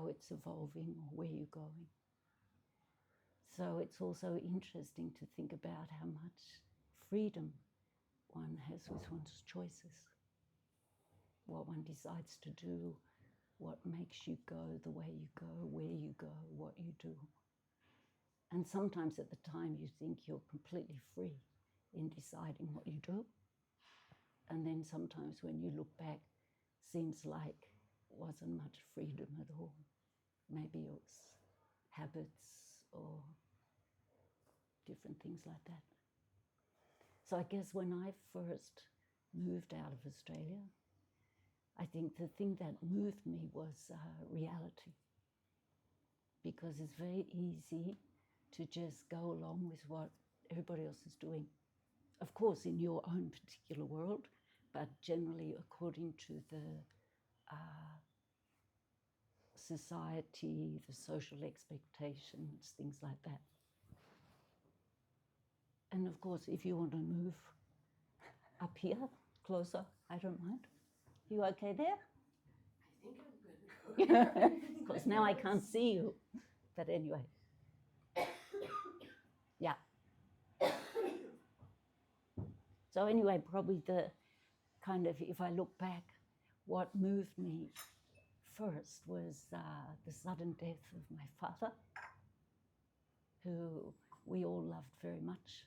how it's evolving or where you're going. So it's also interesting to think about how much freedom one has with one's choices, what one decides to do, what makes you go the way you go, where you go, what you do. And sometimes at the time you think you're completely free in deciding what you do. And then sometimes when you look back, seems like wasn't much freedom at all. Maybe it was habits or different things like that. So I guess when I first moved out of Australia, I think the thing that moved me was reality. Because it's very easy to just go along with what everybody else is doing. Of course, in your own particular world, but generally according to the society, the social expectations, things like that. And of course, if you want to move up here, closer, I don't mind. You okay there? I think I'm good. Because now I can't see you. But anyway. Yeah. So anyway, probably the kind of, if I look back, what moved me first was the sudden death of my father, who we all loved very much.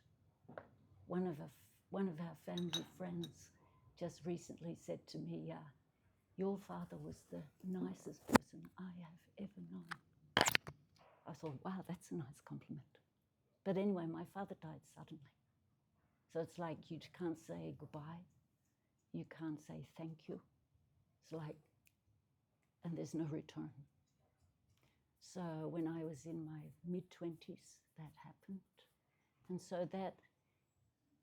One of our family friends just recently said to me, your father was the nicest person I have ever known. I thought, wow, that's a nice compliment. But anyway, my father died suddenly. So it's like you can't say goodbye. You can't say thank you. It's like, and there's no return. So when I was in my mid-20s, that happened. And so that,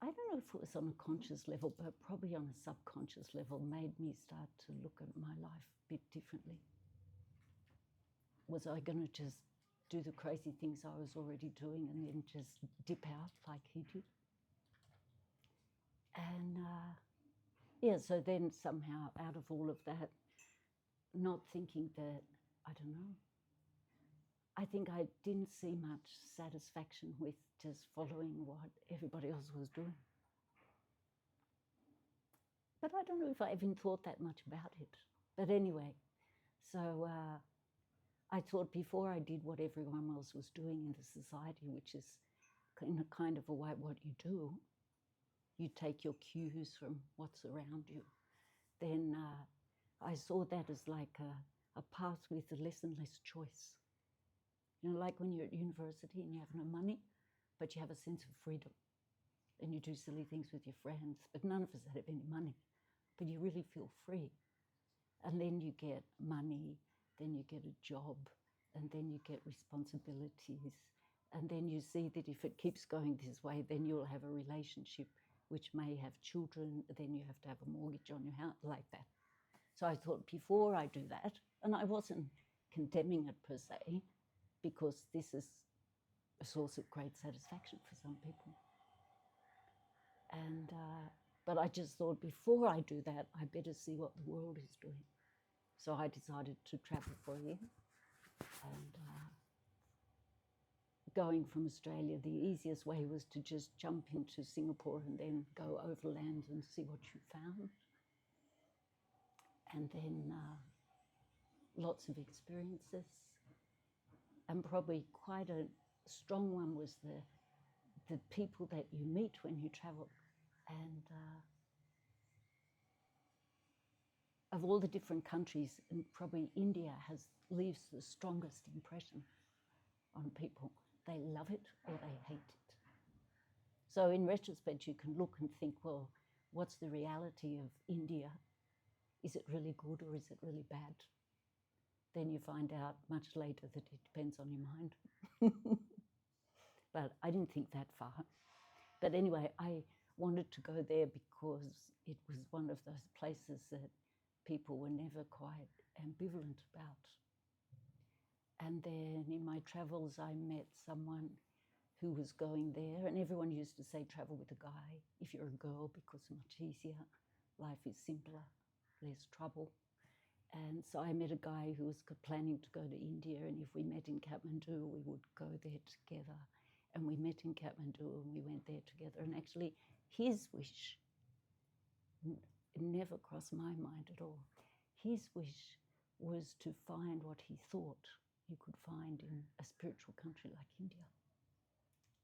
I don't know if it was on a conscious level, but probably on a subconscious level, made me start to look at my life a bit differently. Was I going to just do the crazy things I was already doing and then just dip out like he did? And so then somehow out of all of that, not thinking that, I don't know, I think I didn't see much satisfaction with just following what everybody else was doing. But I don't know if I even thought that much about it. But anyway, so I thought before I did what everyone else was doing in the society, which is in a kind of a way what you do, you take your cues from what's around you, then I saw that as like a path with less and less choice. You know, like when you're at university and you have no money, but you have a sense of freedom and you do silly things with your friends, but none of us have any money, but you really feel free. And then you get money, then you get a job, and then you get responsibilities. And then you see that if it keeps going this way, then you'll have a relationship which may have children, then you have to have a mortgage on your house, like that. So I thought before I do that, and I wasn't condemning it per se, because this is a source of great satisfaction for some people. And but I just thought before I do that, I better see what the world is doing. So I decided to travel for a year. And going from Australia, the easiest way was to just jump into Singapore and then go overland and see what you found. And then lots of experiences. And probably quite a strong one was the people that you meet when you travel. And of all the different countries, and probably India leaves the strongest impression on people. They love it or they hate it. So in retrospect, you can look and think, well, what's the reality of India? Is it really good or is it really bad? Then you find out much later that it depends on your mind. But I didn't think that far. But anyway, I wanted to go there because it was one of those places that people were never quite ambivalent about. And then in my travels, I met someone who was going there, and everyone used to say travel with a guy if you're a girl because it's much easier, life is simpler, less trouble. And so I met a guy who was planning to go to India, and if we met in Kathmandu, we would go there together. And we met in Kathmandu and we went there together. And actually, his wish never crossed my mind at all. His wish was to find what he thought you could find in a spiritual country like India.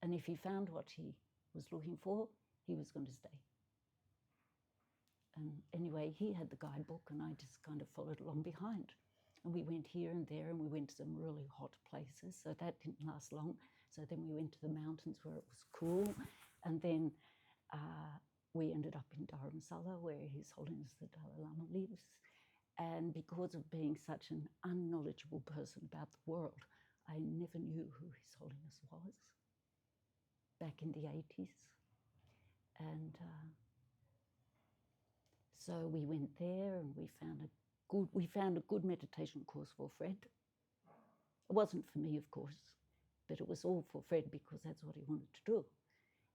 And if he found what he was looking for, he was going to stay. And anyway, he had the guidebook and I just kind of followed along behind. And we went here and there and we went to some really hot places, so that didn't last long. So then we went to the mountains where it was cool, and then we ended up in Dharamsala where His Holiness the Dalai Lama lives. And because of being such an unknowledgeable person about the world, I never knew who His Holiness was back in the 80s. And so we went there and we found a good meditation course for Fred. It wasn't for me, of course, but it was all for Fred because that's what he wanted to do.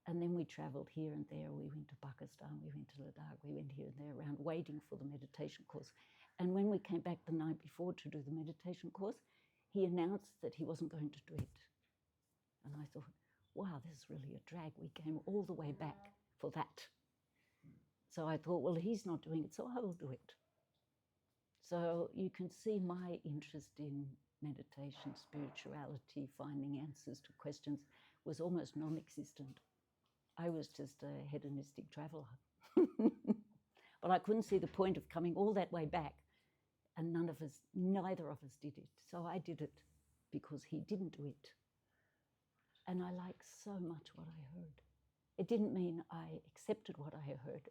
And then we travelled here and there. We went to Pakistan, we went to Ladakh, we went here and there around waiting for the meditation course. And when we came back the night before to do the meditation course, he announced that he wasn't going to do it. And I thought, wow, this is really a drag. We came all the way back for that. So I thought, well, he's not doing it, so I will do it. So you can see my interest in meditation, spirituality, finding answers to questions was almost non-existent. I was just a hedonistic traveller. But I couldn't see the point of coming all that way back, and neither of us did it. So I did it because he didn't do it. And I liked so much what I heard. It didn't mean I accepted what I heard,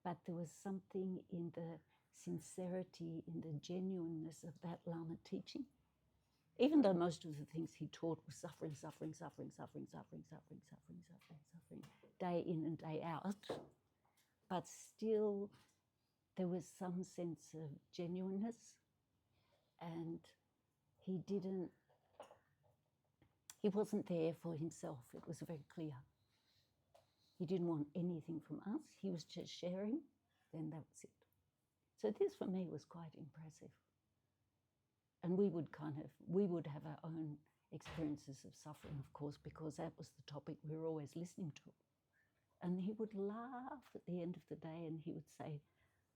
but there was something in the sincerity, in the genuineness of that Lama teaching. Even though most of the things he taught was suffering, day in and day out, but still there was some sense of genuineness, and he wasn't there for himself. It was very clear. He didn't want anything from us. He was just sharing, then that was it. So this for me was quite impressive. And we would have our own experiences of suffering, of course, because that was the topic we were always listening to. And he would laugh at the end of the day and he would say,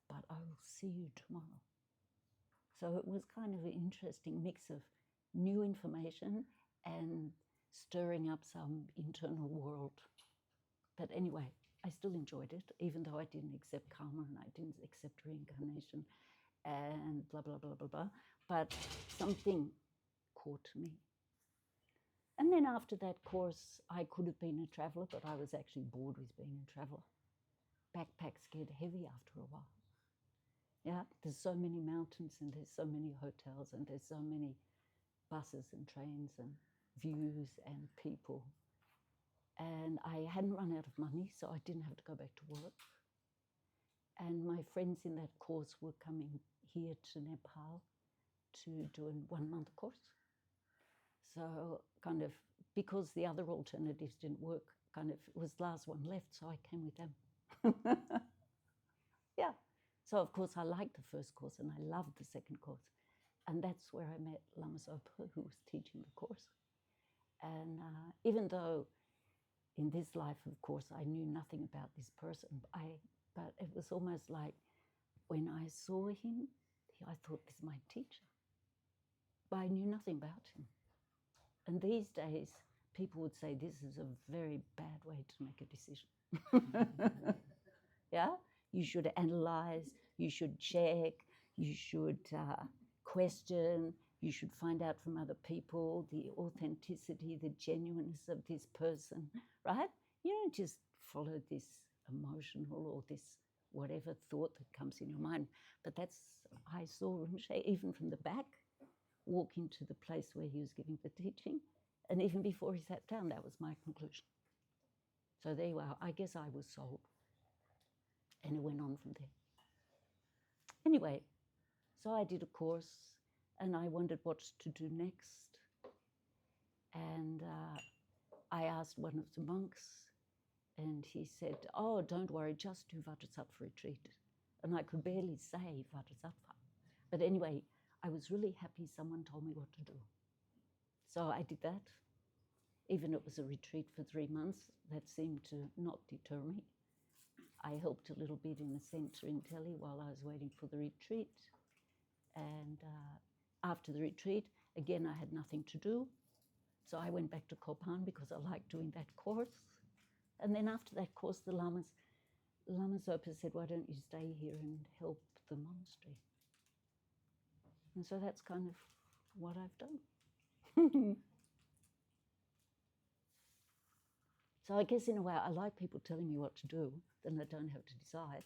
but I will see you tomorrow. So it was kind of an interesting mix of new information and stirring up some internal world. But anyway, I still enjoyed it, even though I didn't accept karma and I didn't accept reincarnation and blah, blah, blah, blah, blah. But something caught me. And then after that course, I could have been a traveller, but I was actually bored with being a traveller. Backpacks get heavy after a while. Yeah, there's so many mountains and there's so many hotels and there's so many buses and trains and views and people. And I hadn't run out of money, so I didn't have to go back to work. And my friends in that course were coming here to Nepal to do a 1-month course. So kind of, because the other alternatives didn't work, kind of it was the last one left, so I came with them. Yeah. So of course I liked the first course and I loved the second course. And that's where I met Lama Zopa, who was teaching the course. And even though in this life, of course, I knew nothing about this person, but it was almost like when I saw him, I thought, this is my teacher. But I knew nothing about him. And these days, people would say this is a very bad way to make a decision. Yeah? You should analyze, you should check, you should question, you should find out from other people the authenticity, the genuineness of this person, right? You don't just follow this emotional or this whatever thought that comes in your mind. But I saw Rinpoche even from the back, walk into the place where he was giving the teaching. And even before he sat down, that was my conclusion. So there you are. I guess I was sold. And it went on from there. Anyway, so I did a course and I wondered what to do next. And I asked one of the monks and he said, oh, don't worry, just do Vajrasattva retreat. And I could barely say Vajrasattva. But anyway, I was really happy someone told me what to do. So I did that. Even it was a retreat for 3 months, that seemed to not deter me. I helped a little bit in a centre in Delhi while I was waiting for the retreat. And after the retreat, again, I had nothing to do. So I went back to Kopan because I liked doing that course. And then after that course, the Lama Zopa said, why don't you stay here and help the monastery? And so that's kind of what I've done. So I guess in a way, I like people telling me what to do, then I don't have to decide.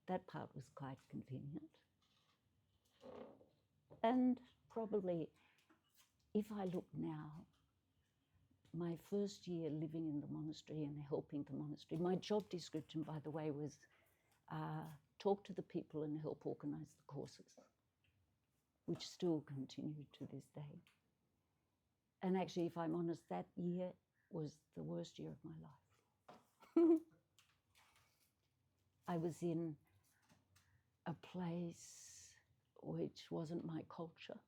That part was quite convenient. And probably, if I look now, my first year living in the monastery and helping the monastery, my job description, by the way, was talk to the people and help organise the courses, which still continue to this day. And actually, if I'm honest, that year was the worst year of my life. I was in a place which wasn't my culture.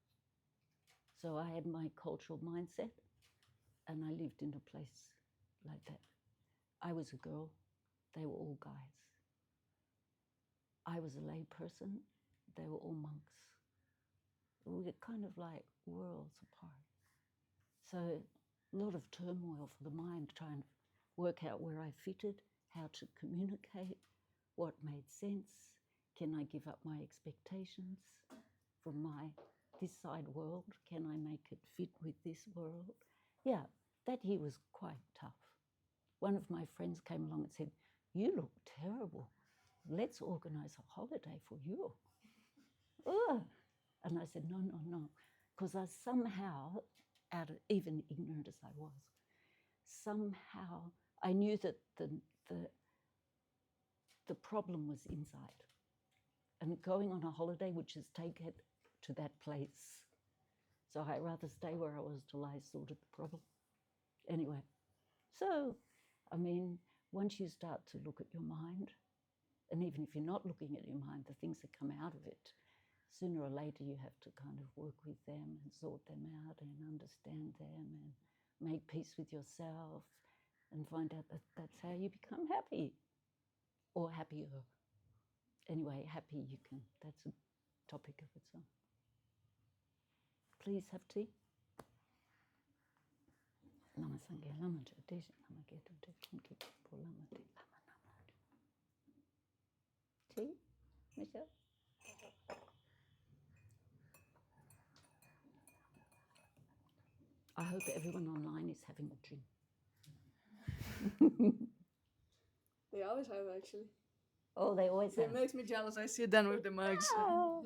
So I had my cultural mindset, and I lived in a place like that. I was a girl, they were all guys. I was a lay person, they were all monks. We were kind of like worlds apart. So a lot of turmoil for the mind, trying to work out where I fitted, how to communicate, what made sense, can I give up my expectations from this side world, can I make it fit with this world? Yeah, that year was quite tough. One of my friends came along and said, you look terrible, let's organise a holiday for you. Ugh. And I said, no, because I somehow, even ignorant as I was, somehow I knew that the problem was inside. And going on a holiday would just take it to that place. So I'd rather stay where I was till I sorted the problem. Anyway, so, I mean, once you start to look at your mind, and even if you're not looking at your mind, the things that come out of it, sooner or later you have to kind of work with them and sort them out and understand them and make peace with yourself and find out that that's how you become happy or happier. Anyway, happy that's a topic of its own. Please have tea. Lama Sangye, Lama Tradition, Lama Geto, Tea, Lama Tea, Lama Nama. Tea, Michelle? I hope everyone online is having a drink. They always have, actually. Oh, they always have. It makes me jealous. I sit down with the mugs. Oh.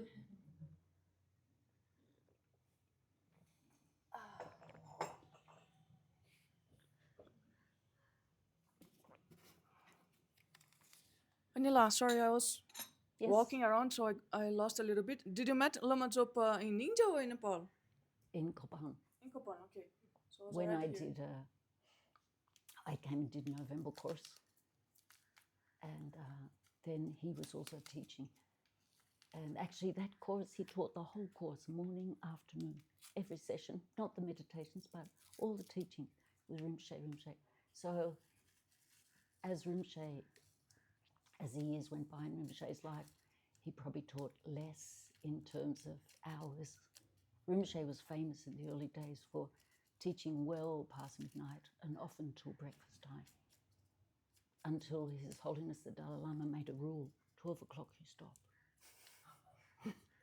Anila, sorry, I was Yes. walking around, so I lost a little bit. Did you met Lama Zopa in India or in Nepal? In Kopan. In Kopan, okay. So When I did, I came and did November course, and then he was also teaching. And actually that course, he taught the whole course, morning, afternoon, every session, not the meditations, but all the teaching with Rinpoche. So as the years went by in Rinpoche's life, he probably taught less in terms of hours. Rinpoche was famous in the early days for teaching well past midnight and often till breakfast time, until His Holiness the Dalai Lama made a rule, 12 o'clock you stop.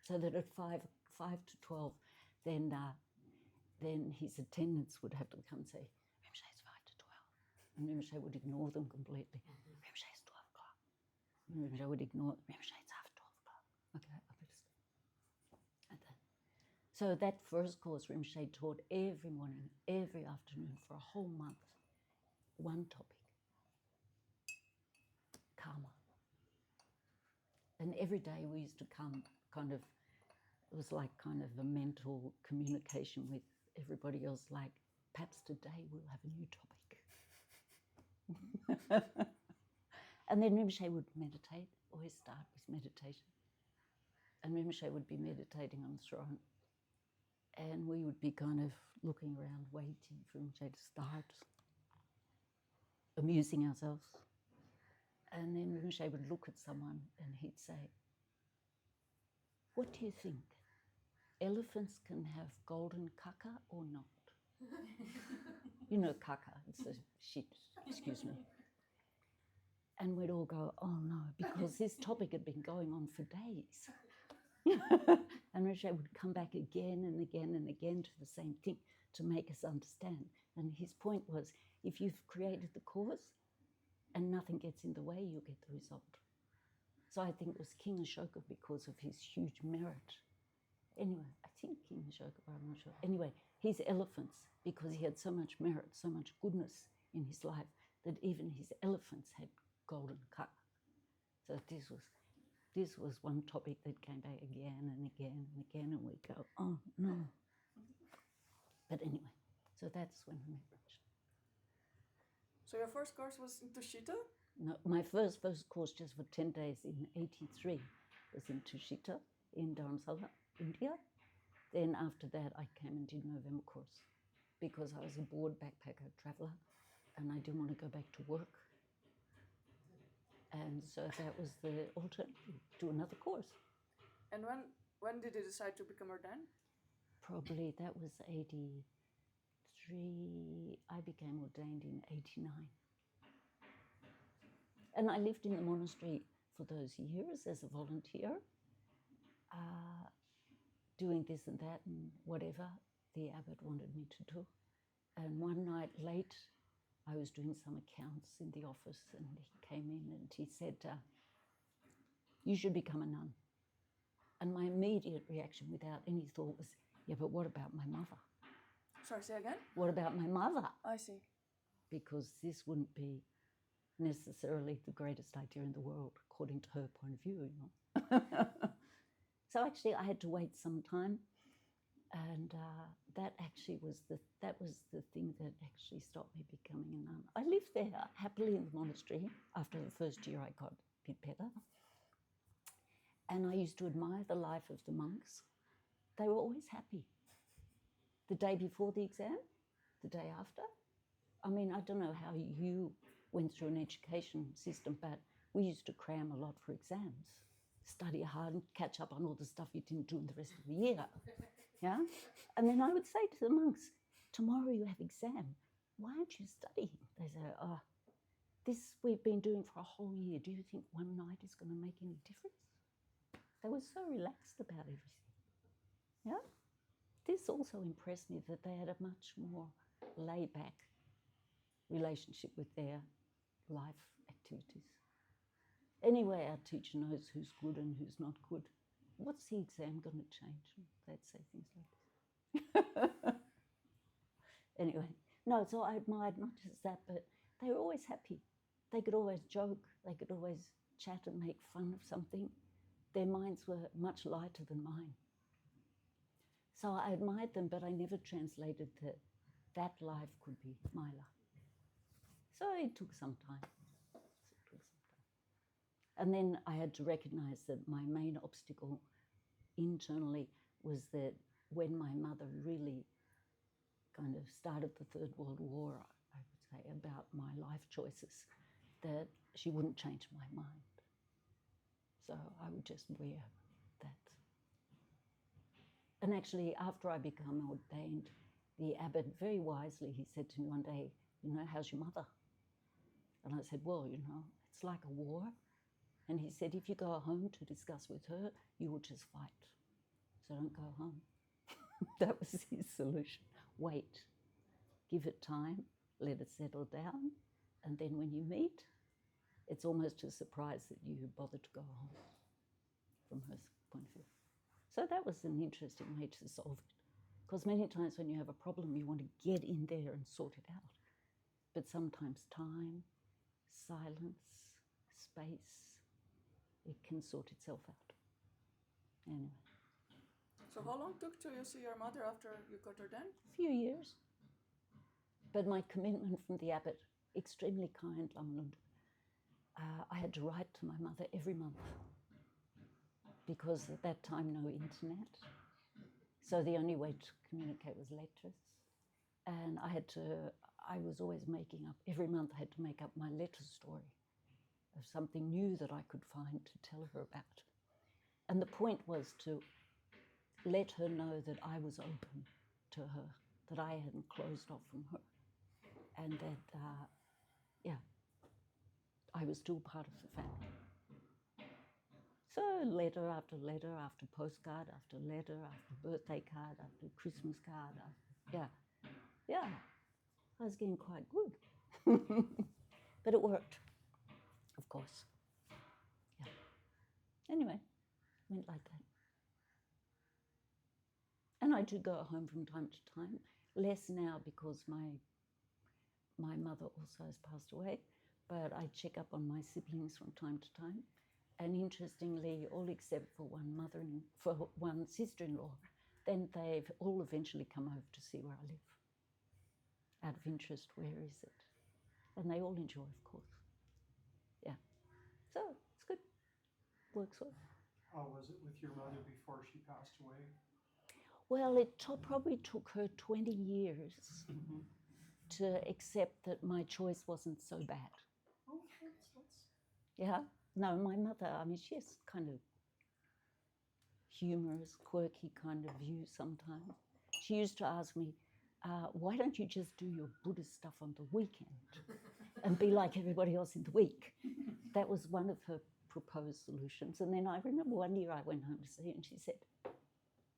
So that at 5 to 12, then his attendants would have to come and say, Rinpoche, it's 5 to 12. And Rinpoche would ignore them completely. Rinpoche, it's 12 o'clock. And Rinpoche would ignore it. Rinpoche, it's after 12 o'clock. Okay, I better stop. Like that. So that first course, Rinpoche taught every morning, every afternoon for a whole month, one topic, karma. And every day we used to come it was like kind of a mental communication with everybody else, like, perhaps today we'll have a new topic. And then Rinpoche would meditate, always start with meditation. and Rinpoche would be meditating on the throne, and we would be kind of looking around, waiting for Rinpoche to start, amusing ourselves. And then Rinpoche would look at someone and he'd say, "What do you think? Elephants can have golden caca or not?" You know caca, it's a shit, excuse me. And we'd all go, "Oh no," because this topic had been going on for days. And Rinpoche would come back again and again and again to the same thing to make us understand. And his point was, if you've created the cause and nothing gets in the way, you'll get the result. So I think it was King Ashoka because of his huge merit. Anyway, I think King Ashoka, but I'm not sure. Anyway, his elephants, because he had so much merit, so much goodness in his life, that even his elephants had golden caca. So this was one topic that came back again and again and again, and we go, "Oh no." But anyway, so that's when I met Rinpoche. So your first course was in Tushita? No, my first course, just for 10 days in '83, was in Tushita in Dharamsala, India. Then after that, I came and did November course because I was a bored backpacker traveller and I didn't want to go back to work. And so that was the alternative, do another course. And when did you decide to become ordained? Probably that was 83. I became ordained in 89. And I lived in the monastery for those years as a volunteer, doing this and that and whatever the abbot wanted me to do. And one night late, I was doing some accounts in the office and he came in and he said, "You should become a nun." And my immediate reaction without any thought was, "Yeah, but what about my mother? Sorry, say again? What about my mother?" I see. Because this wouldn't be necessarily the greatest idea in the world, according to her point of view, you know. So actually I had to wait some time, and that was the thing that actually stopped me becoming a nun. I lived there happily in the monastery. After the first year I got a bit better. And I used to admire the life of the monks. They were always happy. The day before the exam, the day after. I mean, I don't know how you went through an education system, but we used to cram a lot for exams, study hard and catch up on all the stuff you didn't do in the rest of the year. Yeah? And then I would say to the monks, "Tomorrow you have exam. Why aren't you studying?" They say, "Oh, this we've been doing for a whole year. Do you think one night is going to make any difference?" They were so relaxed about everything. Yeah? This also impressed me that they had a much more laid-back relationship with their life activities. Anyway, our teacher knows who's good and who's not good. What's the exam going to change? They'd say things like this. Anyway, no, so I admired not just that, but they were always happy. They could always joke, they could always chat and make fun of something. Their minds were much lighter than mine. So I admired them, but I never translated that life could be my life. So it took some time. And then I had to recognize that my main obstacle internally was that when my mother really kind of started the Third World War, I would say, about my life choices, that she wouldn't change my mind. So I would just wear that. And actually, after I became ordained, the abbot, very wisely, he said to me one day, "You know, how's your mother?" And I said, "Well, you know, it's like a war." And he said, "If you go home to discuss with her, you will just fight. So don't go home." That was his solution. Wait, give it time, let it settle down, and then when you meet, it's almost a surprise that you bothered to go home, from her point of view. So that was an interesting way to solve it. Because many times when you have a problem, you want to get in there and sort it out. But sometimes time, silence, space, it can sort itself out. Anyway. So how long took till you see your mother after you got ordained? A few years. But my commitment from the abbot, extremely kind, Lamalund, I had to write to my mother every month. because at that time no internet. So the only way to communicate was letters. And I was always making up, every month I had to make up my letter story of something new that I could find to tell her about. And the point was to let her know that I was open to her, that I hadn't closed off from her, and that, I was still part of the family. So letter after letter, after postcard, after letter, after birthday card, after Christmas card, yeah, I was getting quite good. But it worked, of course. Yeah. Anyway, went like that. And I do go home from time to time, less now because my mother also has passed away, but I check up on my siblings from time to time. And interestingly, all except for one sister-in-law, then they've all eventually come over to see where I live. Out of interest, where is it? And they all enjoy, of course. Yeah. So it's good. Works well. How was it with your mother before she passed away? Well, it probably took her 20 years to accept that my choice wasn't so bad. Oh, that's... Yeah. No, my mother, I mean, she has kind of humorous, quirky kind of view sometimes. She used to ask me, why don't you just do your Buddhist stuff on the weekend and be like everybody else in the week? That was one of her proposed solutions. And then I remember one year I went home to see her and she said,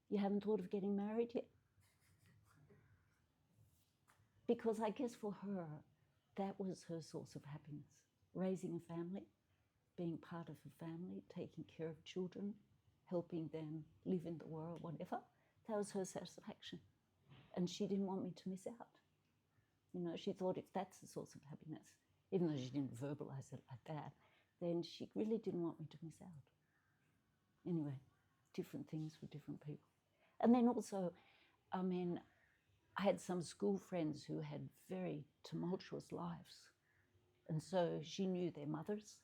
you haven't thought of getting married yet? Because I guess for her, that was her source of happiness. Raising a family, being part of a family, taking care of children, helping them live in the world, whatever. That was her satisfaction. And she didn't want me to miss out. You know, she thought if that's the source of happiness, even though she didn't verbalize it like that, then she really didn't want me to miss out. Anyway, different things for different people. And then also, I mean, I had some school friends who had very tumultuous lives. And so she knew their mothers,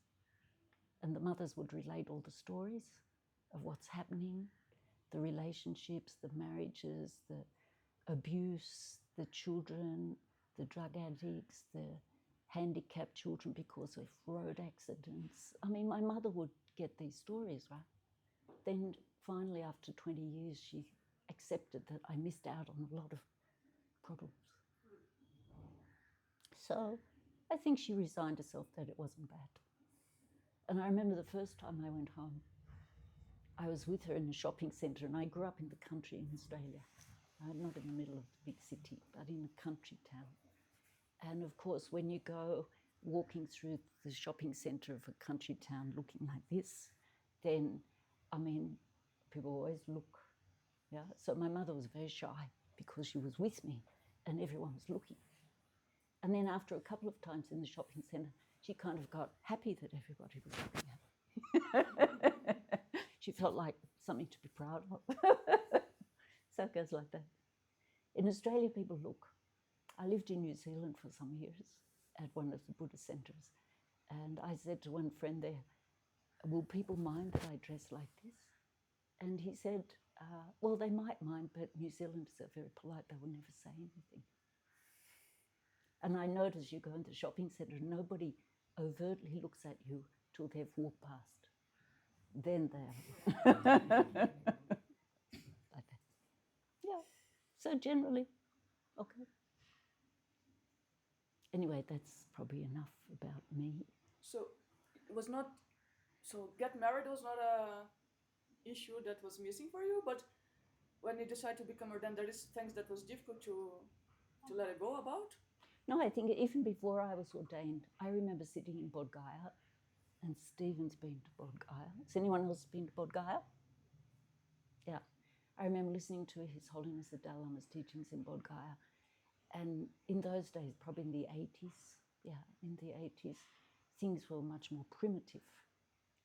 and the mothers would relate all the stories of what's happening, the relationships, the marriages, the abuse, the children, the drug addicts, the handicapped children because of road accidents. I mean, my mother would get these stories, right? Then finally, after 20 years, she accepted that I missed out on a lot of problems. So I think she resigned herself that it wasn't bad. And I remember the first time I went home, I was with her in a shopping centre, and I grew up in the country in Australia. Not in the middle of the big city, but in a country town. And of course, when you go walking through the shopping centre of a country town looking like this, then, I mean, people always look, yeah? So my mother was very shy because she was with me and everyone was looking. And then after a couple of times in the shopping centre, she kind of got happy that everybody was looking at her. She felt like something to be proud of. So it goes like that. In Australia, people look. I lived in New Zealand for some years at one of the Buddhist centres. And I said to one friend there, will people mind that I dress like this? And he said, well, they might mind, but New Zealanders are very polite. They will never say anything. And I notice you go into the shopping centre and nobody overtly looks at you till they've walked past. Then they're like that. Yeah. So generally, okay. Anyway, that's probably enough about me. So it was not, so get married was not a issue that was missing for you, but when you decide to become ordained, there is things that was difficult to let it go about? No, I think even before I was ordained, I remember sitting in Bodh Gaya, and Stephen's been to Bodh Gaya. Has anyone else been to Bodh Gaya? Yeah. I remember listening to His Holiness the Dalai Lama's teachings in Bodh Gaya. And in those days, probably in the 80s, things were much more primitive.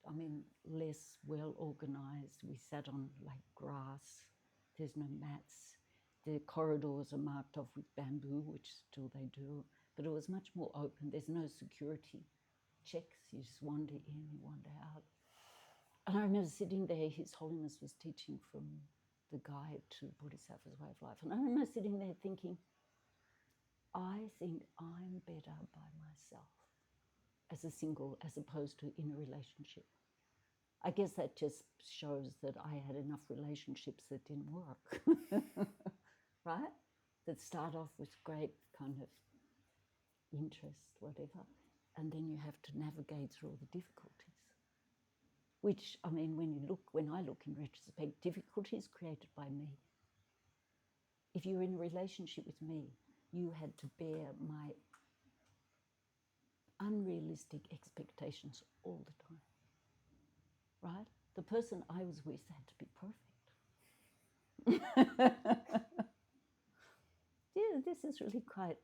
I mean, less well organized. We sat on like grass. There's no mats. The corridors are marked off with bamboo, which still they do, but it was much more open. There's no security checks. You just wander in, you wander out. And I remember sitting there, His Holiness was teaching from the guide to Bodhisattva's Way of Life. And I remember sitting there thinking, I think I'm better by myself as a single, as opposed to in a relationship. I guess that just shows that I had enough relationships that didn't work, right? That start off with great kind of interest, whatever, and then you have to navigate through all the difficulties. Which, I mean, when I look in retrospect, difficulties created by me. If you're in a relationship with me, you had to bear my unrealistic expectations all the time, right? The person I was with had to be perfect. Yeah, this is really quite,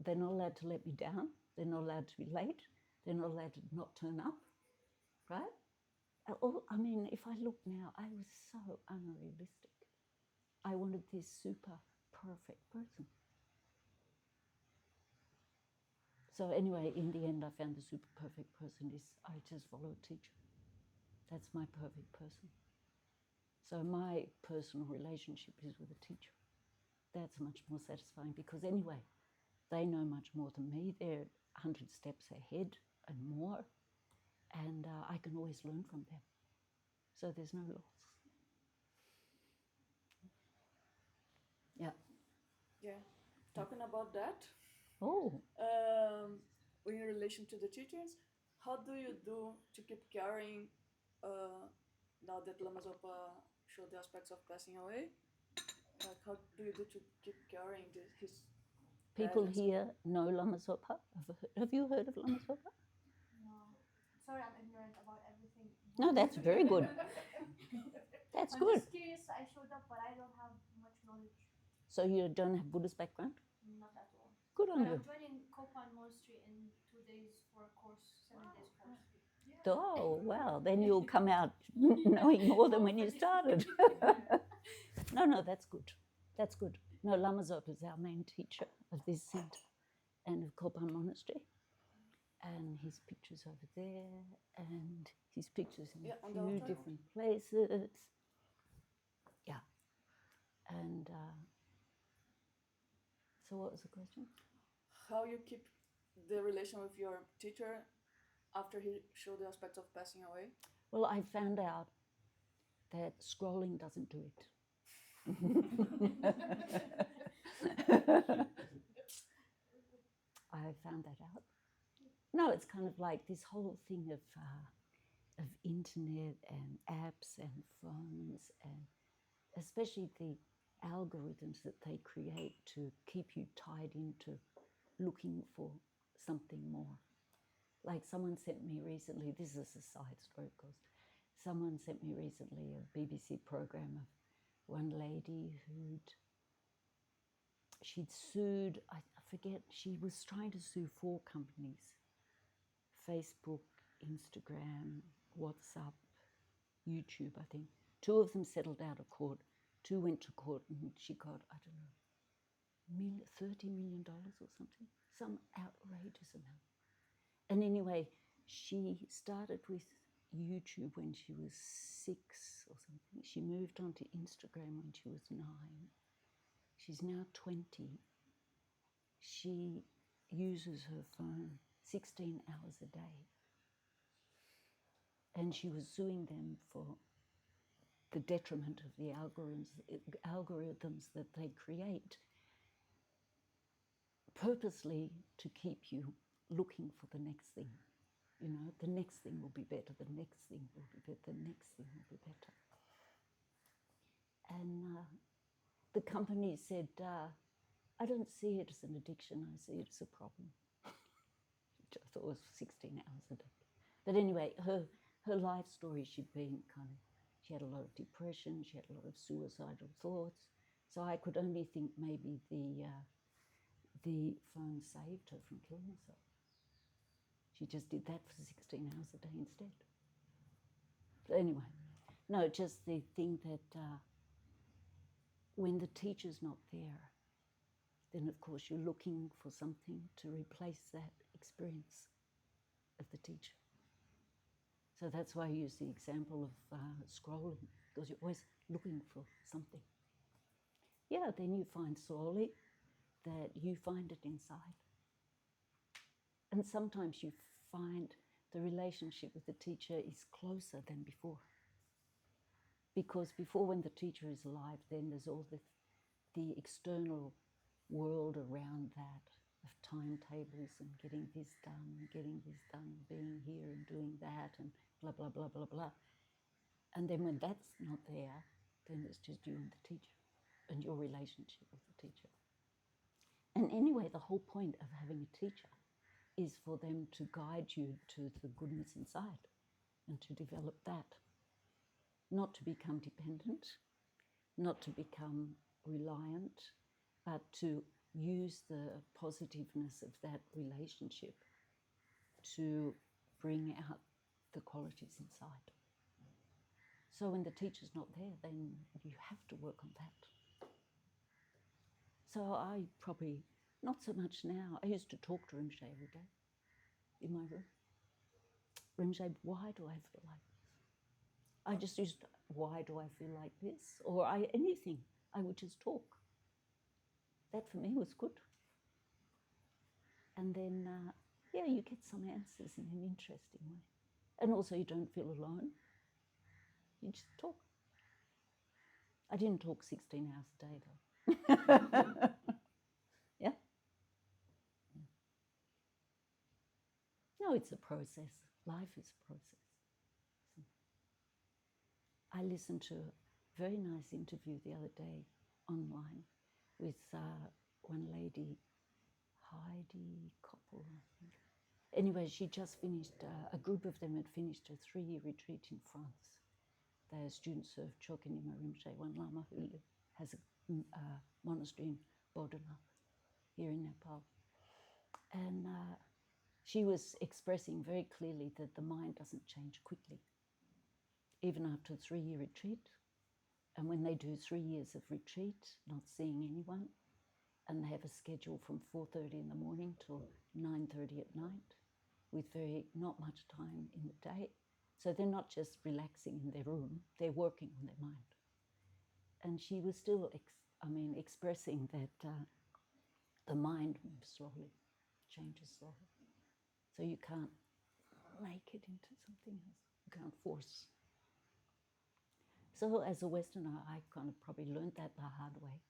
they're not allowed to let me down. They're not allowed to be late. They're not allowed to not turn up, right? I mean, if I look now, I was so unrealistic. I wanted this super perfect person. So anyway, in the end, I found the super perfect person is I just follow a teacher. That's my perfect person. So my personal relationship is with a teacher. That's much more satisfying because anyway, they know much more than me. They're 100 steps ahead and more. And I can always learn from them. So there's no loss. Yeah. Yeah. Talking about that, Oh, in relation to the teachers, how do you do to keep carrying, now that Lama Zopa showed the aspects of passing away? Like, how do you do to keep carrying his people guidance? here know Lama Zopa. Have you heard of Lama Zopa? No. Sorry, I'm ignorant about everything. No, that's very good. That's I'm good. just curious. I showed up, but I don't have much knowledge. So you don't have Buddhist background? Not at all. Good on But you. I'm joining Kopan Monastery in 2 days for a course, 7 days course. Oh, wow. Then you'll come out knowing more than when you started. No, that's good. That's good. No, Lama Zopa is our main teacher of this centre and of Kopan Monastery. And his picture's over there, and his pictures in Yeah, a on the few altar. different places. Yeah. And so what was the question? How you keep the relation with your teacher after he showed the aspects of passing away? Well, I found out that scrolling doesn't do it. I found that out. No, it's kind of like this whole thing of internet and apps and phones, and especially the algorithms that they create to keep you tied into looking for something more. Like someone sent me recently, this is a side story of course, someone sent me recently a BBC program of one lady she'd sued, I forget, she was trying to sue 4 companies, Facebook, Instagram, WhatsApp, YouTube, I think. 2 of them settled out of court, 2 went to court, and she got, I don't know, $30 million or something, some outrageous amount. And anyway, she started with YouTube when she was 6 or something. She moved on to Instagram when she was 9. She's now 20. She uses her phone 16 hours a day. And she was suing them for the detriment of the algorithms that they create purposely to keep you looking for the next thing. The next thing will be better, the next thing will be better, the next thing will be better. And the company said, I don't see it as an addiction, I see it as a problem. Which I thought was 16 hours a day. But anyway, her life story, she had a lot of depression, she had a lot of suicidal thoughts. So I could only think maybe the phone saved her from killing herself. She just did that for 16 hours a day instead. But anyway, no, just the thing that when the teacher's not there, then of course you're looking for something to replace that experience of the teacher. So that's why I use the example of scrolling, because you're always looking for something. Yeah, then you find slowly that you find it inside. And sometimes you find the relationship with the teacher is closer than before. Because before, when the teacher is alive, then there's all the external world around that, of timetables and getting this done, being here and doing that, and blah, blah, blah, blah, blah. And then when that's not there, then it's just you and the teacher and your relationship with the teacher. And anyway, the whole point of having a teacher is for them to guide you to the goodness inside and to develop that. Not to become dependent, not to become reliant, but to use the positiveness of that relationship to bring out the qualities inside. So when the teacher's not there, then you have to work on that. So I probably, not so much now, I used to talk to Rinpoche every day in my room. Rinpoche, why do I feel like this? I just used, why do I feel like this? Or anything, I would just talk. That for me was good. And then, you get some answers in an interesting way. And also you don't feel alone. You just talk. I didn't talk 16 hours a day though. Yeah? No, it's a process. Life is a process. I listened to a very nice interview the other day online with one lady, Heidi Koppel, I think. Anyway, she just finished, a group of them had finished a 3-year retreat in France. They're students of Chokin Rinpoche, one Lama who has a monastery in Bodhanath here in Nepal. And she was expressing very clearly that the mind doesn't change quickly, even after a 3-year retreat. And when they do 3 years of retreat, not seeing anyone, and they have a schedule from 4:30 in the morning till 9:30 at night, with not much time in the day. So they're not just relaxing in their room, they're working on their mind. And she was still expressing that the mind moves slowly, changes slowly. So you can't make it into something else. You can't force. So as a Westerner, I kind of probably learned that the hard way.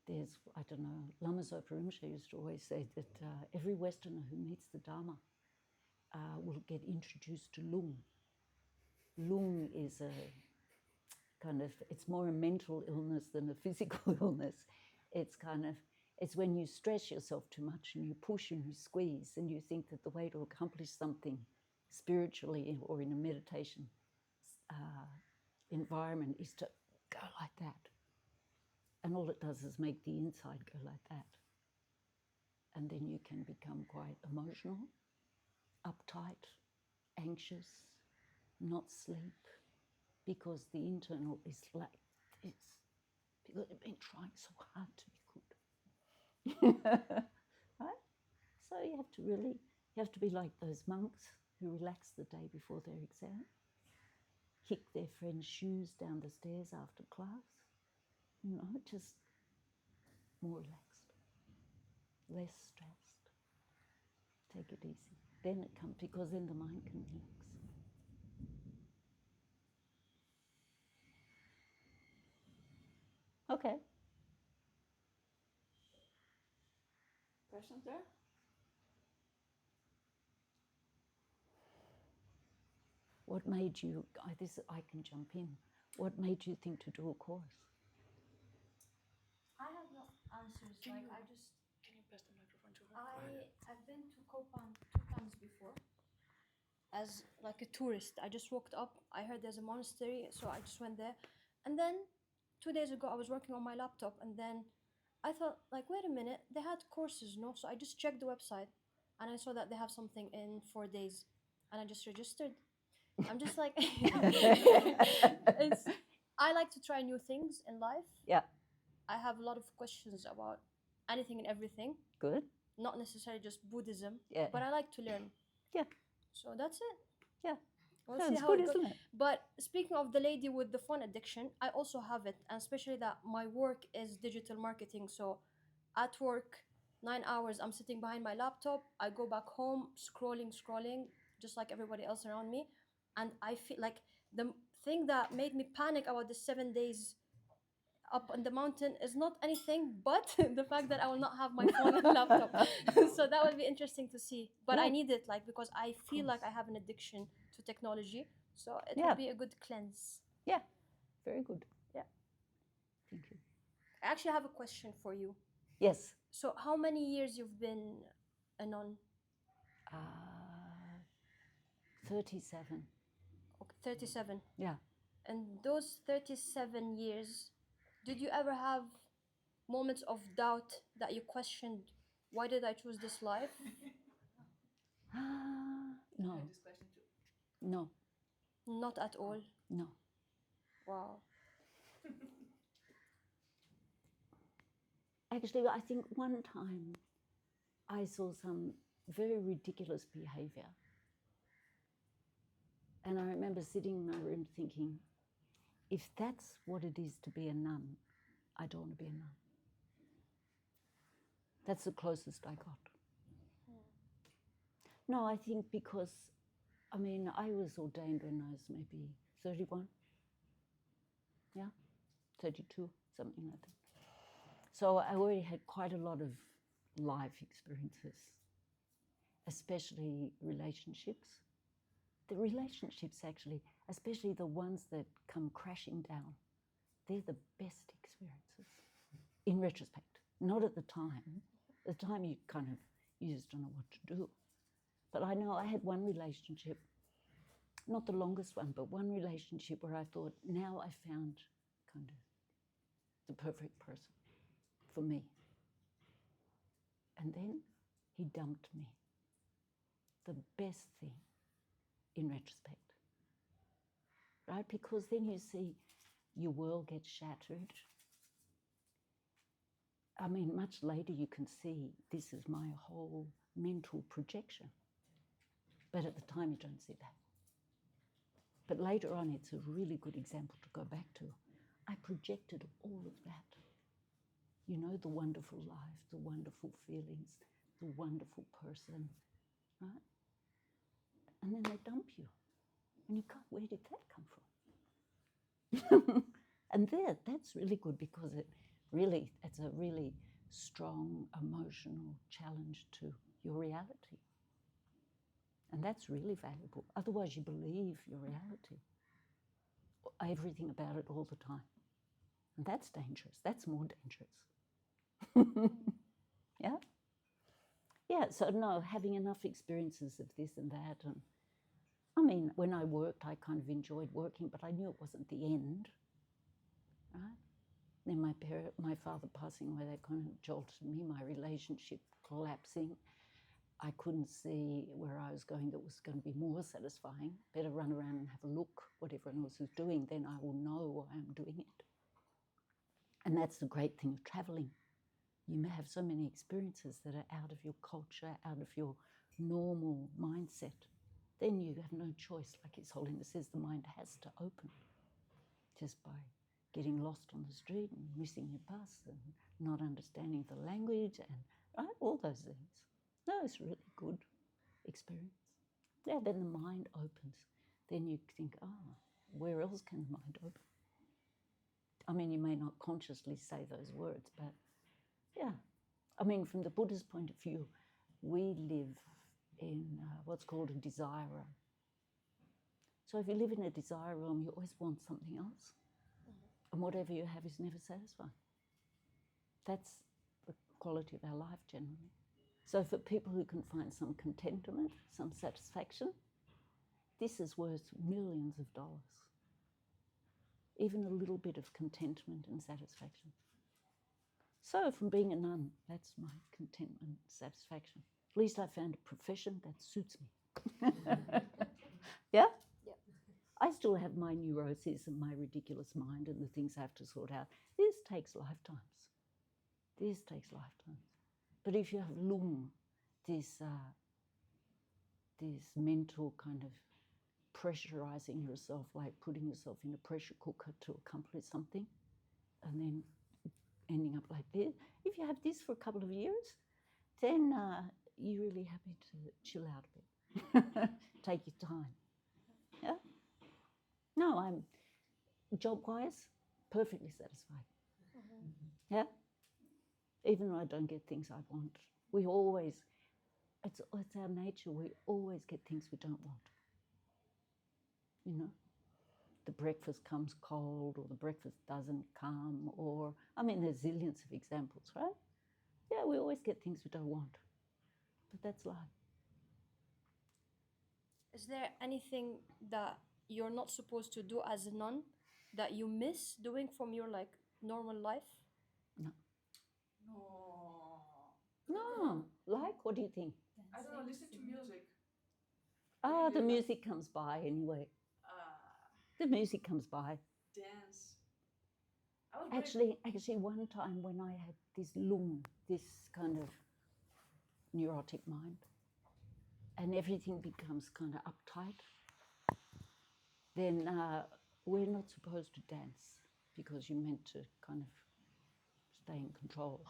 There's, I don't know, Lama Zopa Rinpoche used to always say that every Westerner who meets the Dharma will get introduced to Lung. Lung is a kind of, it's more a mental illness than a physical illness. It's when you stress yourself too much and you push and you squeeze and you think that the way to accomplish something spiritually or in a meditation environment is to go like that. And all it does is make the inside go like that. And then you can become quite emotional, uptight, anxious, not sleep, because the internal is like this, because you've been trying so hard to be good. Right? So you have to be like those monks who relax the day before their exam, kick their friends' shoes down the stairs after class, just more relaxed, less stressed. Take it easy. Then it comes, because then the mind can relax. Okay. Questions there? What made you, I can jump in, what made you think to do a course? I have no answers. Can you pass the microphone to her? I've been to Kopan 2 times before as like a tourist. I just walked up. I heard there's a monastery, so I just went there. And then 2 days ago, I was working on my laptop, and then I thought, like, wait a minute, they had courses, no? So I just checked the website, and I saw that they have something in 4 days, and I just registered. I'm just like, I like to try new things in life. Yeah. I have a lot of questions about anything and everything. Good. Not necessarily just Buddhism, Yeah. but I like to learn. Yeah. So that's it. Yeah. We'll No, see it's how good, it goes. isn't it? But speaking of the lady with the phone addiction, I also have it, and especially that my work is digital marketing. So at work, 9 hours, I'm sitting behind my laptop. I go back home, scrolling, just like everybody else around me. And I feel like the thing that made me panic about the 7 days up on the mountain is not anything but the fact that I will not have my phone and laptop. So that will be interesting to see. But I Yeah. need it, like, because I feel like I course. have an addiction to technology. So it Yeah. will be a good cleanse. Yeah, very good. Yeah. Thank you. I actually have a question for you. Yes. So how many years you've been a nun? 37. Okay, 37. Yeah. And those 37 years, did you ever have moments of doubt that you questioned, why did I choose this life? No, I had this question too. no, Not at all. no. Wow. Actually, I think one time I saw some very ridiculous behavior. And I remember sitting in my room thinking, if that's what it is to be a nun, I don't want to be a nun. That's the closest I got. No, I think because, I mean, I was ordained when I was maybe 31. Yeah, 32, something like that. So I already had quite a lot of life experiences, especially relationships. The relationships actually, especially the ones that come crashing down, they're the best experiences in retrospect. Not at the time. At the time you just don't know what to do. But I know I had one relationship, not the longest one, but one relationship where I thought, now I found kind of the perfect person for me. And then he dumped me. The best thing in retrospect. Right? Because then you see your world gets shattered. I mean, much later you can see this is my whole mental projection. But at the time you don't see that. But later on it's a really good example to go back to. I projected all of that. You know, the wonderful life, the wonderful feelings, the wonderful person, right? And then they dump you. And you go, where did that come from? And that's really good because it's a really strong emotional challenge to your reality. And that's really valuable. Otherwise you believe your reality, everything about it all the time. And that's dangerous. That's more dangerous. Yeah? Yeah, so no, having enough experiences of this and that. And I mean, when I worked, I kind of enjoyed working, but I knew it wasn't the end, right? Then my father passing away, that kind of jolted me, my relationship collapsing. I couldn't see where I was going that was going to be more satisfying. Better run around and have a look what everyone else is doing, then I will know why I'm doing it. And that's the great thing of traveling. You may have so many experiences that are out of your culture, out of your normal mindset. Then you have no choice. Like His Holiness says, the mind has to open just by getting lost on the street and missing your bus and not understanding the language and right, all those things. No, it's a really good experience. Yeah, then the mind opens. Then you think, where else can the mind open? I mean, you may not consciously say those words, but yeah. I mean, from the Buddha's point of view, we live in what's called a desire realm. So if you live in a desire realm, you always want something else. And whatever you have is never satisfying. That's the quality of our life generally. So for people who can find some contentment, some satisfaction, this is worth millions of dollars. Even a little bit of contentment and satisfaction. So from being a nun, that's my contentment, satisfaction. At least I found a profession that suits me. Yeah? Yeah. I still have my neuroses and my ridiculous mind and the things I have to sort out. This takes lifetimes. This takes lifetimes. But if you have lung, this mental kind of pressurizing yourself, like putting yourself in a pressure cooker to accomplish something, and then ending up like this. If you have this for a couple of years, then you're really happy to chill out a bit. Take your time. Yeah? No, I'm, job-wise, perfectly satisfied. Yeah? Even though I don't get things I want. We always, it's our nature, we always get things we don't want. You know? The breakfast comes cold, or the breakfast doesn't come, or, I mean, there's zillions of examples, right? Yeah, we always get things we don't want. But that's life. Is there anything that you're not supposed to do as a nun that you miss doing from your like normal life? No. No. No. Like, what do you think? I don't know, listen to music. Ah, the Really, like, music comes by anyway. uh, The music comes by. dance. I was very, Actually, one time when I had this lung, this kind of neurotic mind, and everything becomes kind of uptight, then we're not supposed to dance because you're meant to kind of stay in control.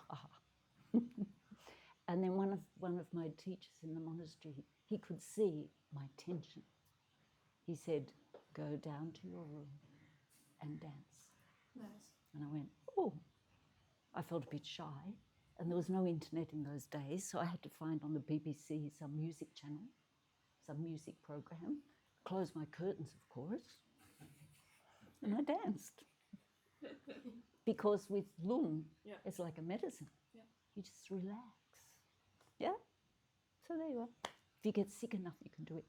And then one of my teachers in the monastery, he could see my tension. He said, "Go down to your room and dance." nice. And I went, oh. I felt a bit shy, and there was no internet in those days, so I had to find on the BBC some music channel, some music program, close my curtains, of course, and I danced. Because with lung, Yeah. it's like a medicine. Yeah. You just relax. Yeah? So there you are. If you get sick enough, you can do it.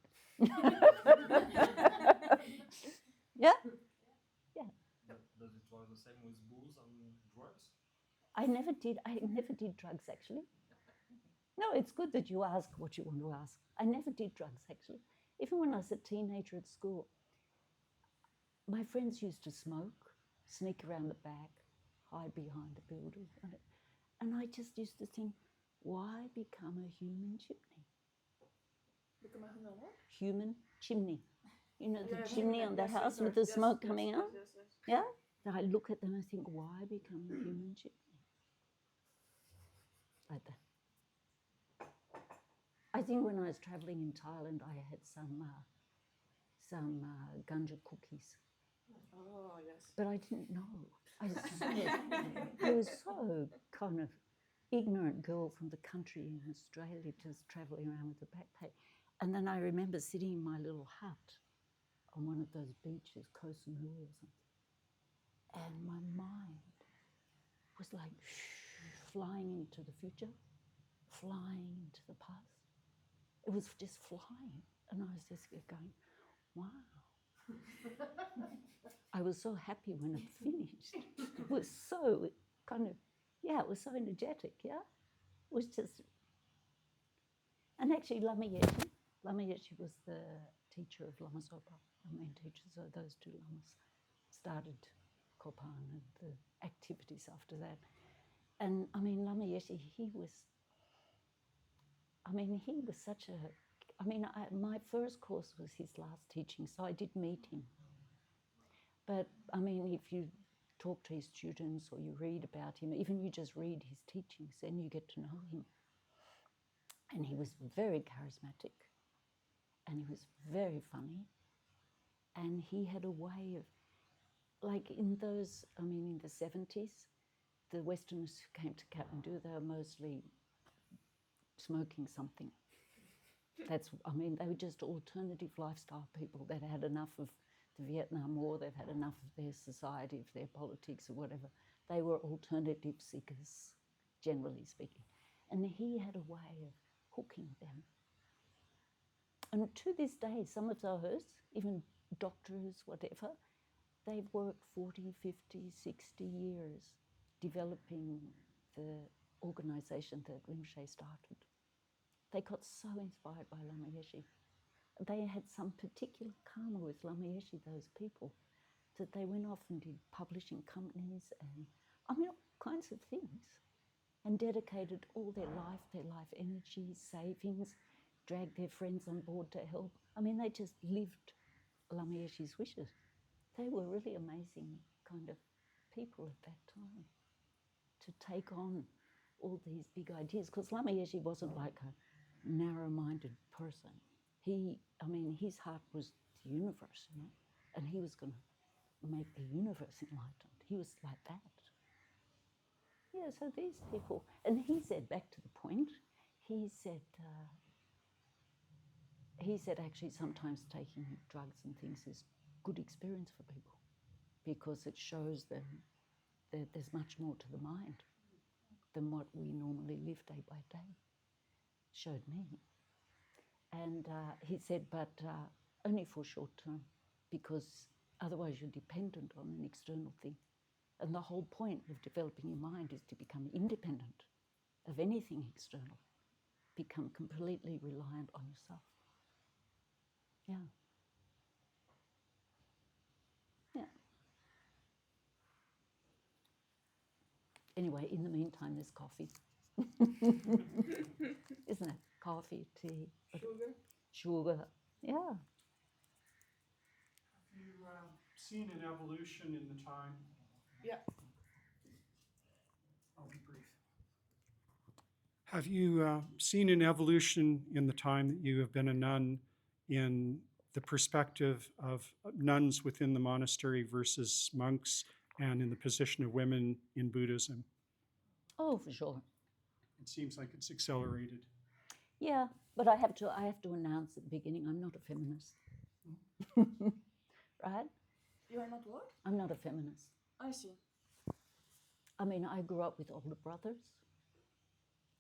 Yeah? Yeah. Does it work the same with booze and drugs? I never did drugs, actually. No, it's good that you ask what you want to ask. I never did drugs, actually. Even when I was a teenager at school, my friends used to smoke, sneak around the back, hide behind the building. And I just used to think, why become a human chimney? Become a human what? Human chimney. You know, the Yeah, chimney on the yes, house yes, with the yes, smoke yes, coming yes, out? Yes, yes. Yeah? And I look at them and think, why become a human chimney? Like that. I think when I was traveling in Thailand, I had some ganja cookies, Oh, yes. but I didn't know. I was so kind of ignorant girl from the country in Australia, just traveling around with a backpack. And then I remember sitting in my little hut on one of those beaches, Koh Samui or something, and my mind was like flying into the future, flying into the past. It was just flying, and I was just going, wow. I was so happy when it finished. It was so kind of, yeah, it was so energetic, yeah? It was just, and actually Lama Yeshe was the teacher of Lama Zopa, the main teachers of those two lamas, started Kopan and the activities after that. And I mean, Lama Yeshe, he was such a, my first course was his last teaching, so I did meet him. But I mean, if you talk to his students or you read about him, even you just read his teachings, then you get to know him. And he was very charismatic, and he was very funny, and he had a way of, like in those, I mean, in the 70s, the Westerners who came to Kathmandu, they were mostly smoking something. They were just alternative lifestyle people that had enough of the Vietnam War, they've had enough of their society, of their politics or whatever. They were alternative seekers, generally speaking. And he had a way of hooking them. And to this day, some of those, even doctors, whatever, they've worked 40, 50, 60 years developing the organisation that Rinpoche started. They got so inspired by Lama Yeshe. They had some particular karma with Lama Yeshe, those people, that they went off and did publishing companies and, I mean, all kinds of things, and dedicated all their life energy, savings, dragged their friends on board to help. I mean, they just lived Lama Yeshe's wishes. They were really amazing kind of people at that time to take on all these big ideas. Because Lama Yeshe wasn't like a narrow-minded person. His heart was the universe, you know, and he was going to make the universe enlightened. He was like that. Yeah, so these people, and he said, back to the point, he said actually sometimes taking drugs and things is good experience for people because it shows them that there's much more to the mind than what we normally live day by day. Showed me. And he said, but only for short term, because otherwise you're dependent on an external thing. And the whole point of developing your mind is to become independent of anything external, become completely reliant on yourself. Yeah. Yeah. Anyway, in the meantime, there's coffee. Isn't it? Coffee, tea, sugar. Yeah. Have you seen an evolution in the time? Yeah. I'll be brief. Have you seen an evolution in the time that you have been a nun in the perspective of nuns within the monastery versus monks and in the position of women in Buddhism? Oh, for sure. It seems like it's accelerated. Yeah, but I have to announce at the beginning, I'm not a feminist. Right? You are not what? I'm not a feminist. I see. I mean, I grew up with older brothers,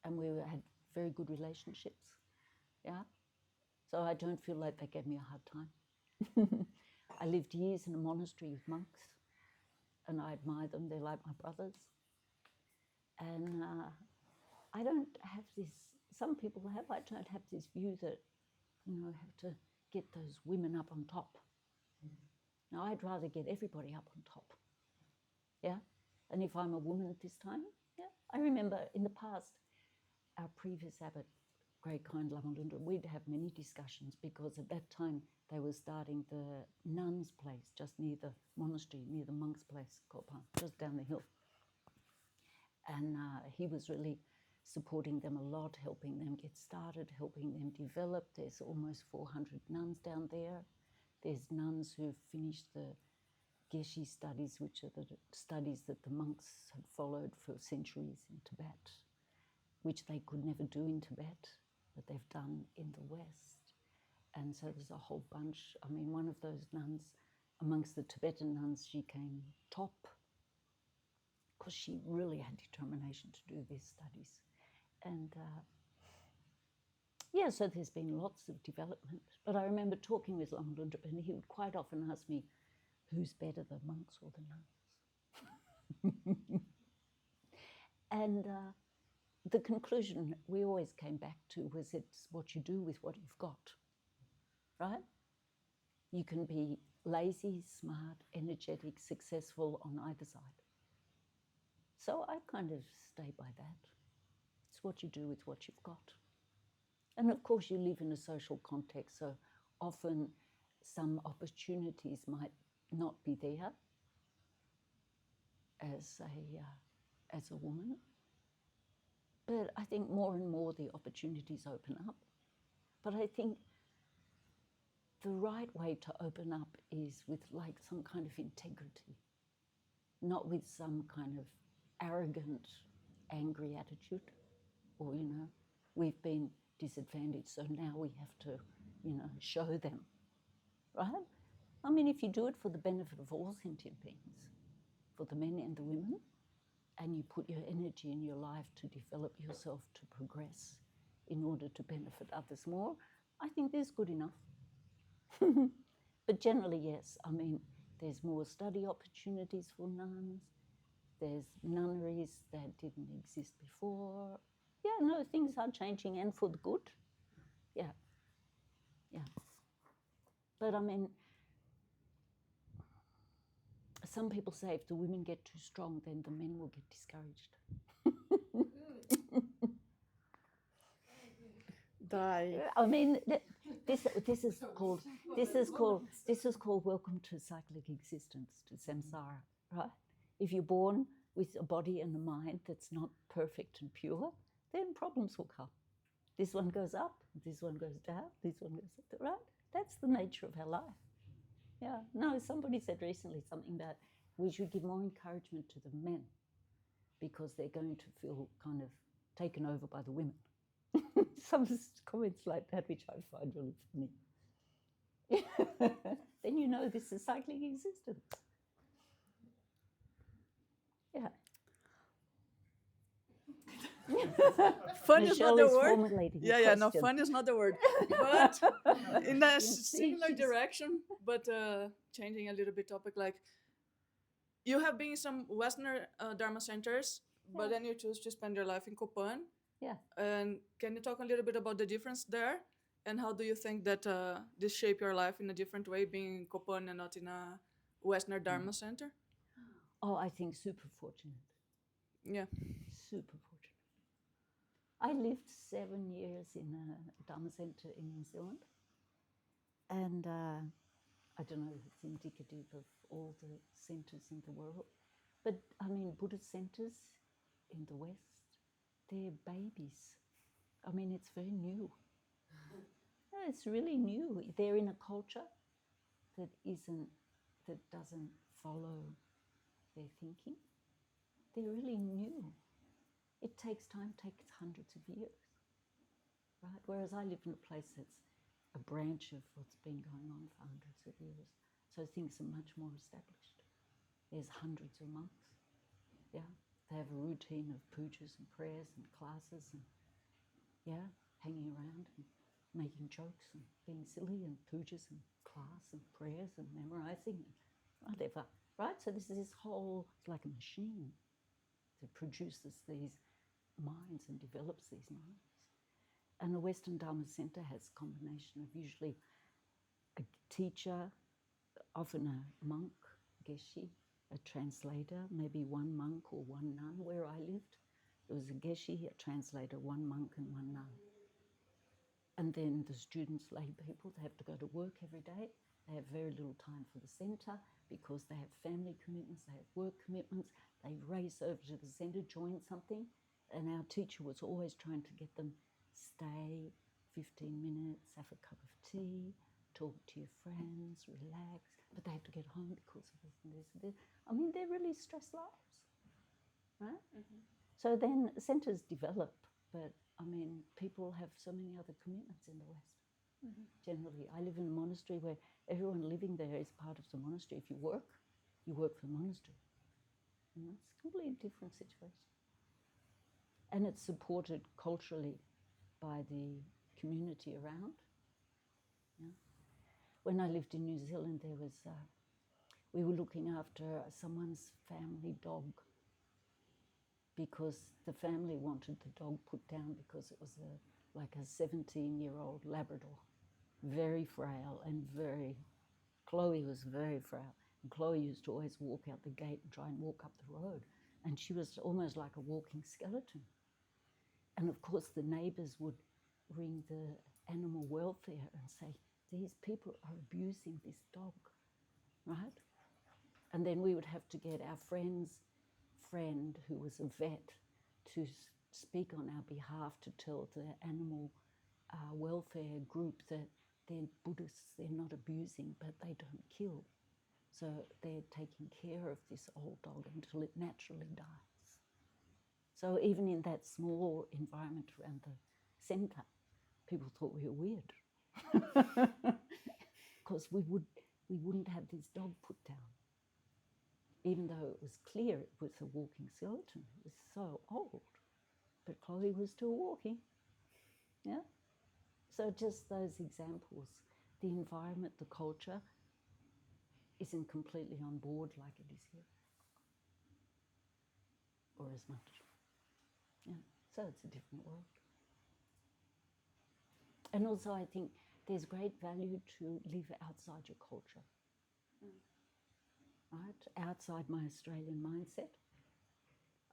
and we had very good relationships. Yeah, so I don't feel like they gave me a hard time. I lived years in a monastery with monks, and I admire them. They're like my brothers. And I don't have this. Some people have. I don't have this view that have to get those women up on top. Now, I'd rather get everybody up on top. Yeah? And if I'm a woman at this time, yeah. I remember in the past, our previous abbot, Great Kind Lama Lunda, we'd have many discussions because at that time they were starting the nuns' place just near the monastery, near the monks' place, Kopan, just down the hill. And he was really supporting them a lot, helping them get started, helping them develop. There's almost 400 nuns down there. There's nuns who've finished the Geshe studies, which are the studies that the monks had followed for centuries in Tibet, which they could never do in Tibet, but they've done in the West. And so there's a whole bunch. I mean, one of those nuns, amongst the Tibetan nuns, she came top because she really had determination to do these studies. And yeah, so there's been lots of development. But I remember talking with Lama Lunda, and he would quite often ask me, who's better, the monks or the nuns? And the conclusion we always came back to was it's what you do with what you've got, right? You can be lazy, smart, energetic, successful on either side. So I kind of stay by that. It's what you do with what you've got. And of course, you live in a social context, so often some opportunities might not be there as a woman. But I think more and more the opportunities open up. But I think the right way to open up is with like some kind of integrity, not with some kind of arrogant, angry attitude, or, we've been disadvantaged, so now we have to, show them, right? I mean, if you do it for the benefit of all sentient beings, for the men and the women, and you put your energy in your life to develop yourself to progress in order to benefit others more, I think that's good enough. But generally, yes, I mean, there's more study opportunities for nuns. There's nunneries that didn't exist before. Yeah, no, things are changing and for the good. Yeah. But I mean, some people say if the women get too strong, then the men will get discouraged. I mean, this is called welcome to cyclic existence, to samsara, right? If you're born with a body and a mind that's not perfect and pure, then problems will come. This one goes up, this one goes down, this one goes up, right? That's the nature of our life. Yeah. No, somebody said recently something about we should give more encouragement to the men because they're going to feel kind of taken over by the women. Some comments like that, which I find really funny. Then you know this is cyclic existence. Yeah. Fun is not the word. Formulating Yeah, no, fun is not the word. But in a similar she's- direction, but changing a little bit topic, like you have been in some Western Dharma centers, but then you choose to spend your life in Kopan. Yeah. And can you talk a little bit about the difference there? And how do you think that this shaped your life in a different way, being in Kopan and not in a Western Dharma center? Oh, I think super fortunate. Yeah. Super fortunate. I lived 7 years in a Dharma center in New Zealand. And I don't know if it's indicative of all the centers in the world. But I mean, Buddhist centers in the West, they're babies. I mean, it's very new. Yeah, it's really new. They're in a culture that doesn't follow their thinking. They're really new. It takes time, takes hundreds of years, right? Whereas I live in a place that's a branch of what's been going on for hundreds of years. So things are much more established. There's hundreds of monks, yeah. They have a routine of pujas and prayers and classes and, yeah, hanging around and making jokes and being silly and pujas and class and prayers and memorizing and whatever, right? So this is this whole, it's like a machine that produces these minds and develops these minds. And the Western Dharma Center has a combination of usually a teacher, often a monk, geshe, a translator, maybe one monk or one nun. Where I lived, there was a geshe, a translator, one monk and one nun. And then the students, lay people, they have to go to work every day. They have very little time for the centre because they have family commitments, they have work commitments. They race over to the centre, join something. And our teacher was always trying to get them stay 15 minutes, have a cup of tea, talk to your friends, relax. But they have to get home because of this and this and this. I mean, they're really stressed lives, right? Mm-hmm. So then centres develop, but I mean, people have so many other commitments in the West. Mm-hmm. Generally, I live in a monastery where everyone living there is part of the monastery. If you work for the monastery. You know, it's a completely different situation. And it's supported culturally by the community around. Yeah. When I lived in New Zealand, there was we were looking after someone's family dog because the family wanted the dog put down because it was like a 17-year-old Labrador, very frail and Chloe was very frail. And Chloe used to always walk out the gate and try and walk up the road. And she was almost like a walking skeleton. And of course, the neighbours would ring the animal welfare and say, these people are abusing this dog, right? And then we would have to get our friend's friend, who was a vet, to speak on our behalf to tell the animal welfare group that they're Buddhists, they're not abusing, but they don't kill. So they're taking care of this old dog until it naturally dies. So even in that small environment around the centre, people thought we were weird. Because we wouldn't have this dog put down. Even though it was clear it was a walking skeleton. It was so old. But Chloe was still walking. Yeah? So just those examples. The environment, the culture isn't completely on board like it is here. Or as much. Yeah. So it's a different world. And also I think there's great value to live outside your culture. Right? Outside my Australian mindset.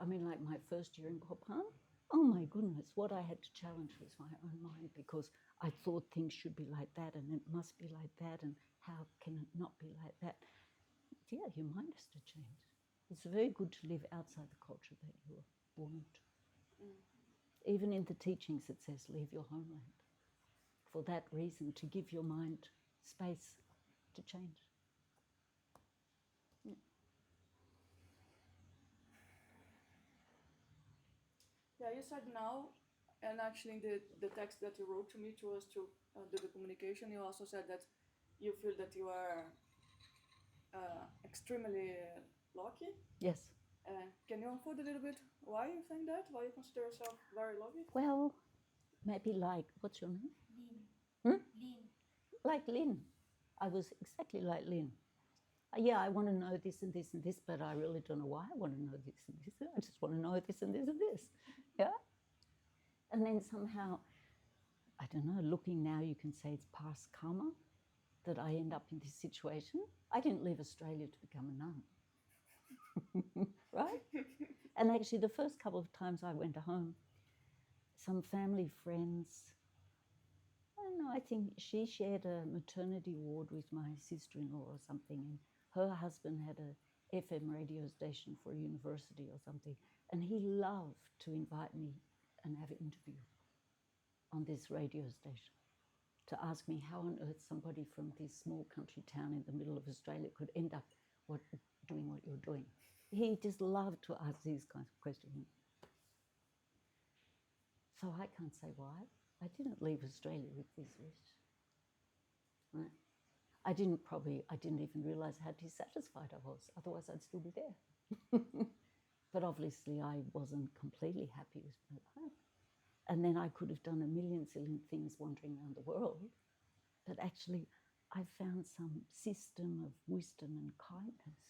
I mean, like my first year in Kopan, Oh my goodness, what I had to challenge was my own mind, because I thought things should be like that and it must be like that, and how can it not be like that? Yeah, your mind has to change. It's very good to live outside the culture that you were born into. Even in the teachings it says leave your homeland. For that reason, to give your mind space to change. Yeah, you said now, and actually the text that you wrote to me to us to do the communication, you also said that you feel that you are extremely lucky. Yes. Can you unfold a little bit why you think that? Why you consider yourself very lucky? Well, maybe like, what's your name? Lean. Hmm? Lean. Like Lynn. I was exactly like Lynn. Yeah, I want to know this and this and this, but I really don't know why I want to know this and this. I just want to know this and this and this. Yeah? And then somehow, I don't know, looking now, you can say it's past karma that I end up in this situation. I didn't leave Australia to become a nun. Right? And actually, the first couple of times I went home, some family friends, I don't know, I think she shared a maternity ward with my sister-in-law or something, and her husband had a FM radio station for a university or something, and he loved to invite me and have an interview on this radio station to ask me how on earth somebody from this small country town in the middle of Australia could end up doing what you're doing. He just loved to ask these kinds of questions. So I can't say why. I didn't leave Australia with this wish. Right? I didn't even realize how dissatisfied I was. Otherwise, I'd still be there. But obviously, I wasn't completely happy with my life. And then I could have done a million silly things wandering around the world. But actually, I found some system of wisdom and kindness.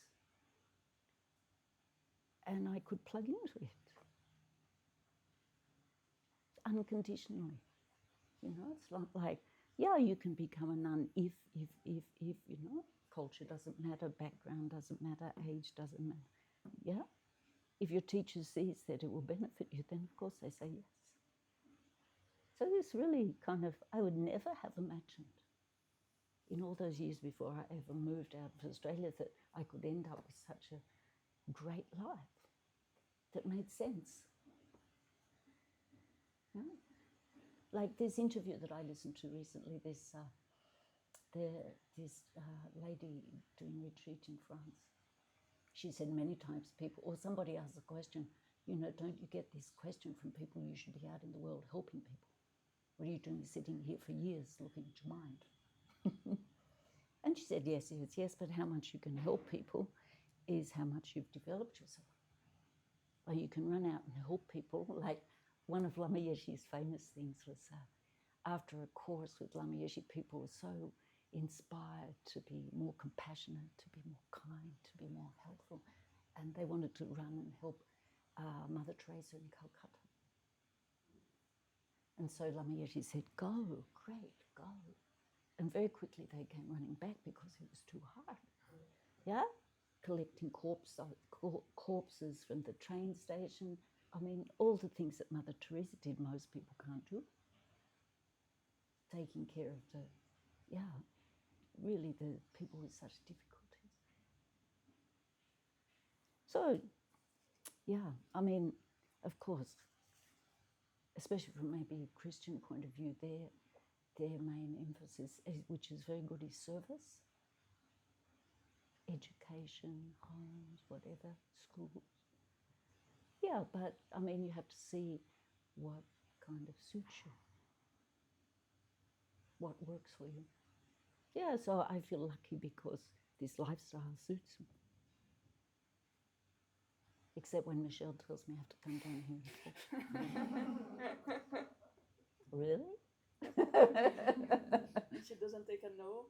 And I could plug into it unconditionally. You know, it's not like, yeah, you can become a nun if, you know, culture doesn't matter, background doesn't matter, age doesn't matter. Yeah? If your teacher sees that it will benefit you, then of course they say yes. So this really kind of, I would never have imagined in all those years before I ever moved out of Australia that I could end up with such a great life that made sense. Yeah? Like this interview that I listened to recently, this lady doing retreat in France, she said many times people, or somebody asked the question, you know, don't you get this question from people, you should be out in the world helping people. What are you doing sitting here for years looking at your mind? And she said, yes, but how much you can help people is how much you've developed yourself. Or you can run out and help people. Like one of Lama Yeshe's famous things was after a course with Lama Yeshe, people were so inspired to be more compassionate, to be more kind, to be more helpful. And they wanted to run and help Mother Teresa in Calcutta. And so Lama Yeshe said, go, great, go. And very quickly they came running back because it was too hard. Yeah? Collecting corpses from the train station. I mean, all the things that Mother Teresa did, most people can't do. Taking care of really the people with such difficulties. So, yeah, I mean, of course, especially from maybe a Christian point of view, their main emphasis, which is very good, is service, education, homes, whatever, schools. Yeah, but I mean, you have to see what kind of suits you, what works for you. Yeah, so I feel lucky because this lifestyle suits me. Except when Michelle tells me I have to come down here and talk. Really? She doesn't take a no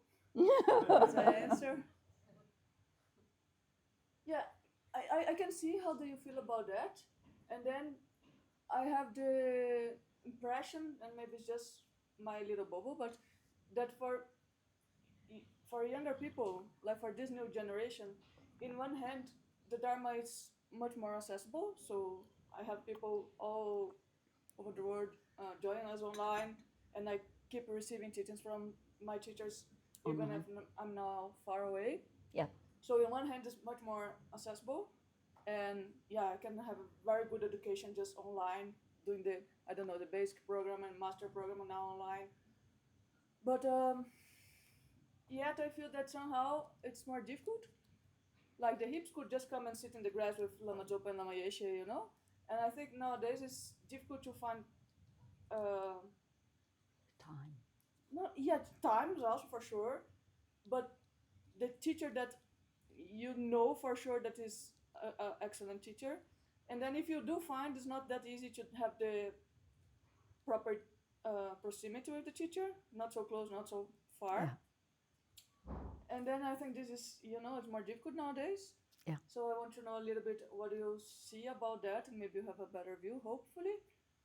as an answer. Yeah, I can see how do you feel about that. And then I have the impression, and maybe it's just my little bubble, but that for younger people, like for this new generation, in one hand, the Dharma is much more accessible. So I have people all over the world join us online, and I keep receiving teachings from my teachers, even Online. if I'm now far away. Yeah. So on one hand, it's much more accessible, and yeah, I can have a very good education just online, doing the the basic program and master program now online. But yet I feel that somehow it's more difficult. Like the hips could just come and sit in the grass with Lama Zopa and Lama Yeshe, you know. And I think nowadays it's difficult to find uh, Time. not yet times also for sure, but the teacher that you know for sure that is an excellent teacher. And then if you do find, it's not that easy to have the proper proximity with the teacher, not so close, not so far. Yeah. And then I think this is, it's more difficult nowadays. Yeah. So I want to know a little bit what you see about that, and maybe you have a better view, hopefully.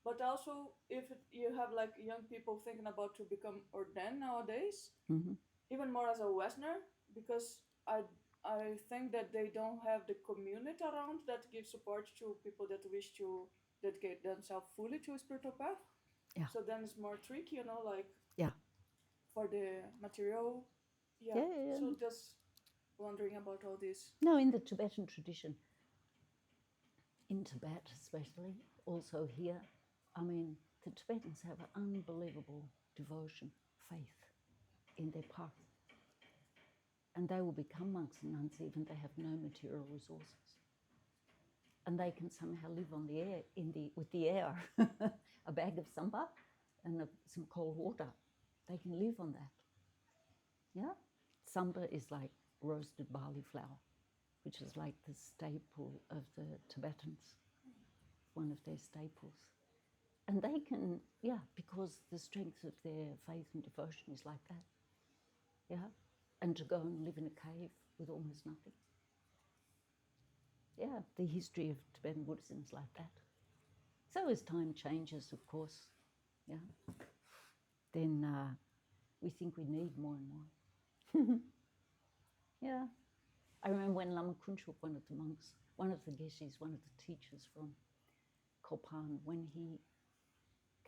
But also, if you have like young people thinking about to become ordained nowadays, Mm-hmm. even more as a Westerner, because I think that they don't have the community around that gives support to people that wish to dedicate themselves fully to a spiritual path. Yeah. So then it's more tricky, like Yeah. for the material. Yeah. Yeah. So just wondering about all this. No, in the Tibetan tradition, in Tibet especially, also here, I mean, the Tibetans have unbelievable devotion, faith in their path. And they will become monks and nuns even they have no material resources. And they can somehow live on the air, with the air, a bag of samba and some cold water. They can live on that. Yeah? Samba is like roasted barley flour, which is like the staple of the Tibetans, one of their staples. And they can, because the strength of their faith and devotion is like that. Yeah? And to go and live in a cave with almost nothing. Yeah, the history of Tibetan Buddhism is like that. So as time changes, of course, then we think we need more and more. Yeah. I remember when Lama Kunchup, one of the monks, one of the geshis, one of the teachers from Kopan, when he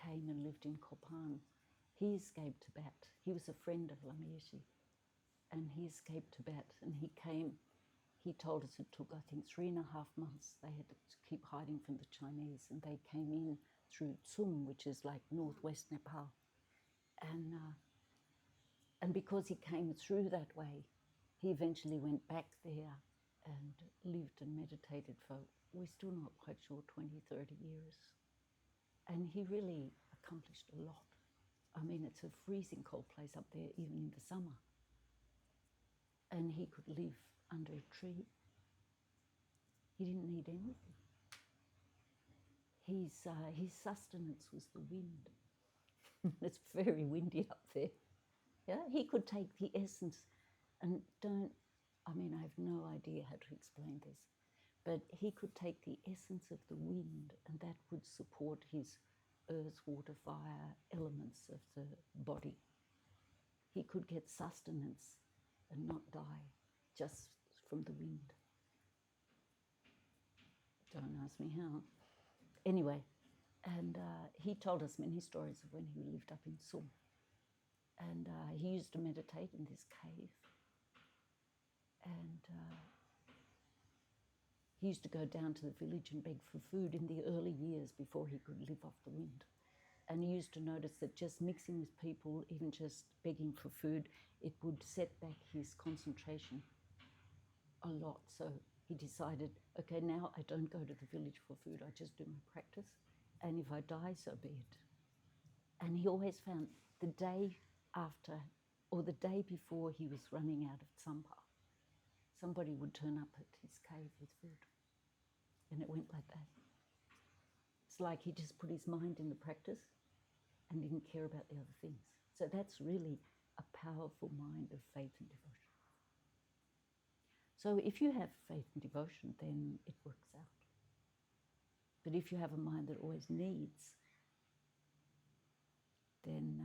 came and lived in Kopan, he escaped Tibet. He was a friend of Lama Yeshe, and he escaped Tibet, and he came. He told us it took, I think, 3.5 months. They had to keep hiding from the Chinese, and they came in through Tsum, which is like northwest Nepal. And because he came through that way, he eventually went back there and lived and meditated for, we're still not quite sure, 20, 30 years. And he really accomplished a lot. I mean, it's a freezing cold place up there, even in the summer. And he could live under a tree. He didn't need anything. His sustenance was the wind. It's very windy up there. Yeah, he could take the essence and I have no idea how to explain this, but he could take the essence of the wind and that would support his earth, water, fire elements of the body. He could get sustenance and not die just from the wind. Don't ask me how. Anyway, and he told us many stories of when he lived up in Sum. And he used to meditate in this cave. And he used to go down to the village and beg for food in the early years before he could live off the wind. And he used to notice that just mixing with people, even just begging for food, it would set back his concentration a lot. So he decided, okay, now I don't go to the village for food, I just do my practice. And if I die, so be it. And he always found the day after, or the day before he was running out of tsampa, somebody would turn up at his cave with food. And it went like that. It's like he just put his mind in the practice and didn't care about the other things. So that's really a powerful mind of faith and devotion. So if you have faith and devotion, then it works out. But if you have a mind that always needs, then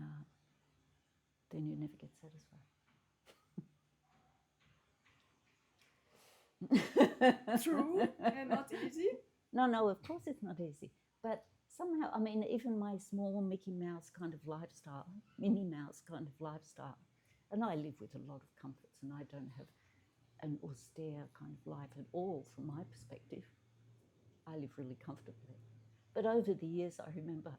you never get satisfied. True, and not easy. No, of course it's not easy. But somehow, I mean, even my small Mickey Mouse kind of lifestyle, Minnie Mouse kind of lifestyle, and I live with a lot of comforts, and I don't have an austere kind of life at all from my perspective. I live really comfortably. But over the years, I remember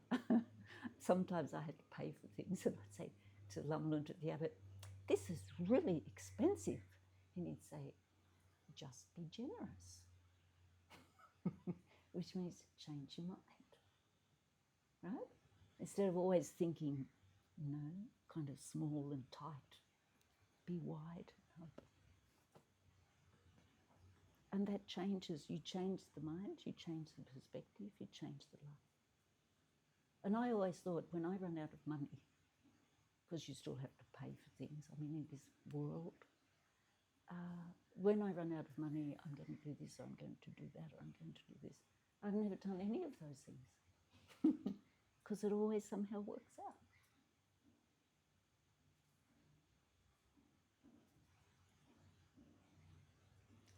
sometimes I had to pay for things, and I'd say to Lamlund, the abbot, "This is really expensive." And he'd say, "Just be generous," which means change your mind, right? Instead of always thinking, kind of small and tight, be wide and open. And that changes. You change the mind, you change the perspective, you change the life. And I always thought, when I run out of money, because you still have to pay for things, I mean, in this world, when I run out of money, I'm going to do this, I'm going to do that, I'm going to do this. I've never done any of those things, because it always somehow works out.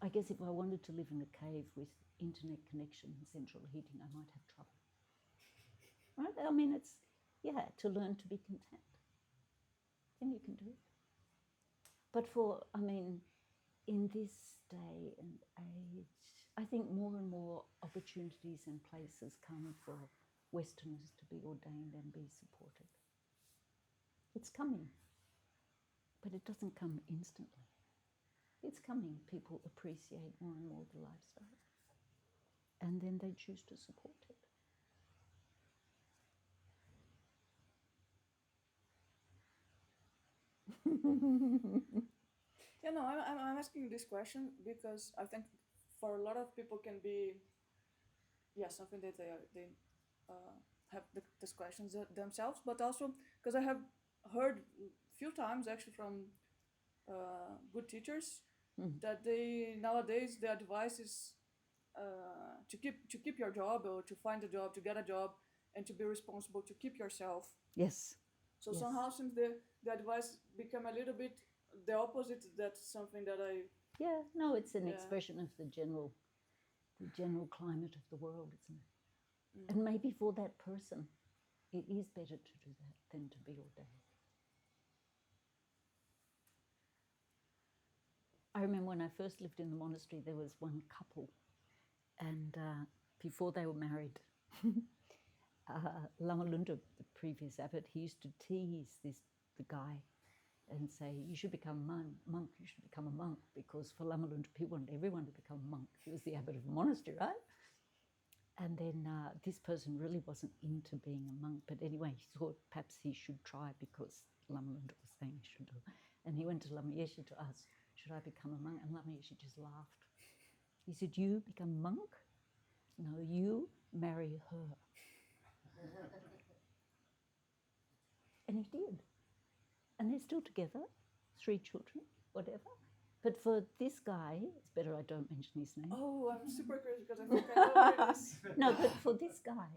I guess if I wanted to live in a cave with internet connection and central heating, I might have trouble. Right? I mean, it's, to learn to be content. Then you can do it. But in this day and age, I think more and more opportunities and places come for Westerners to be ordained and be supported. It's coming, but it doesn't come instantly. It's coming. People appreciate more and more the lifestyle, and then they choose to support it. Yeah, no, I'm asking this question because I think for a lot of people can be, something that they have these questions themselves, but also because I have heard a few times actually from good teachers that they nowadays the advice is to keep your job, or to find a job, to get a job, and to be responsible to keep yourself. Yes. So Yes. somehow since the advice become a little bit the opposite, that's something that I... Yeah, no, it's an Yeah. expression of the general climate of the world, isn't it? And maybe for that person, it is better to do that than to be ordained. I remember when I first lived in the monastery, there was one couple, and before they were married, Lama Lunda, the previous abbot, he used to tease the guy and say, "You should become a monk, you should become a monk," because for Lama Lunda, people wanted everyone to become a monk. He was the abbot of the monastery, right? And then this person really wasn't into being a monk, but anyway, he thought perhaps he should try because Lama Lunda was saying he should do. And he went to Lama Yeshe to ask, "Should I become a monk?" And Lama Yeshe just laughed. He said, "You become a monk? No, you marry her." And he did. And they're still together, 3 children, whatever. But for this guy, it's better I don't mention his name. Oh, I'm super curious because I think I know where it is. No, but for this guy,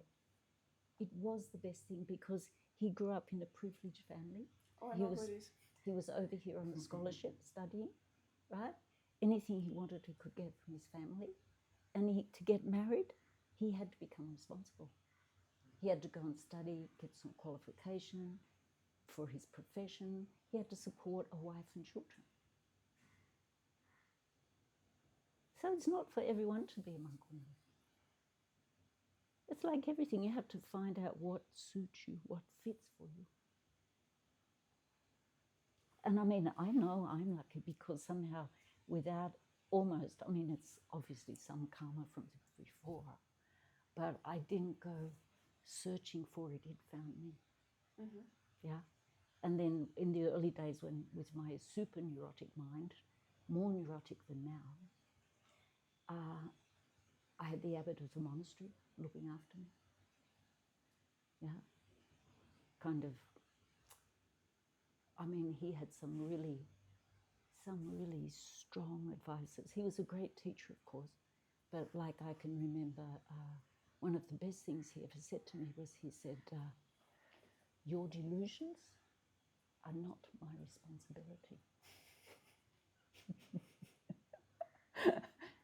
it was the best thing because he grew up in a privileged family. Oh, I He know was- who it is. He was over here on a scholarship studying, right? Anything he wanted, he could get from his family. And to get married, he had to become responsible. He had to go and study, get some qualification for his profession. He had to support a wife and children. So it's not for everyone to be a monk or nun. It's like everything. You have to find out what suits you, what fits for you. And I know I'm lucky because somehow it's obviously some karma from before, but I didn't go searching for it, it found me. Mm-hmm. Yeah. And then in the early days when with my super neurotic mind, more neurotic than now, I had the abbot of the monastery looking after me. Yeah. Kind of, he had some really strong advices. He was a great teacher, of course, but like I can remember one of the best things he ever said to me was he said, "Your delusions are not my responsibility."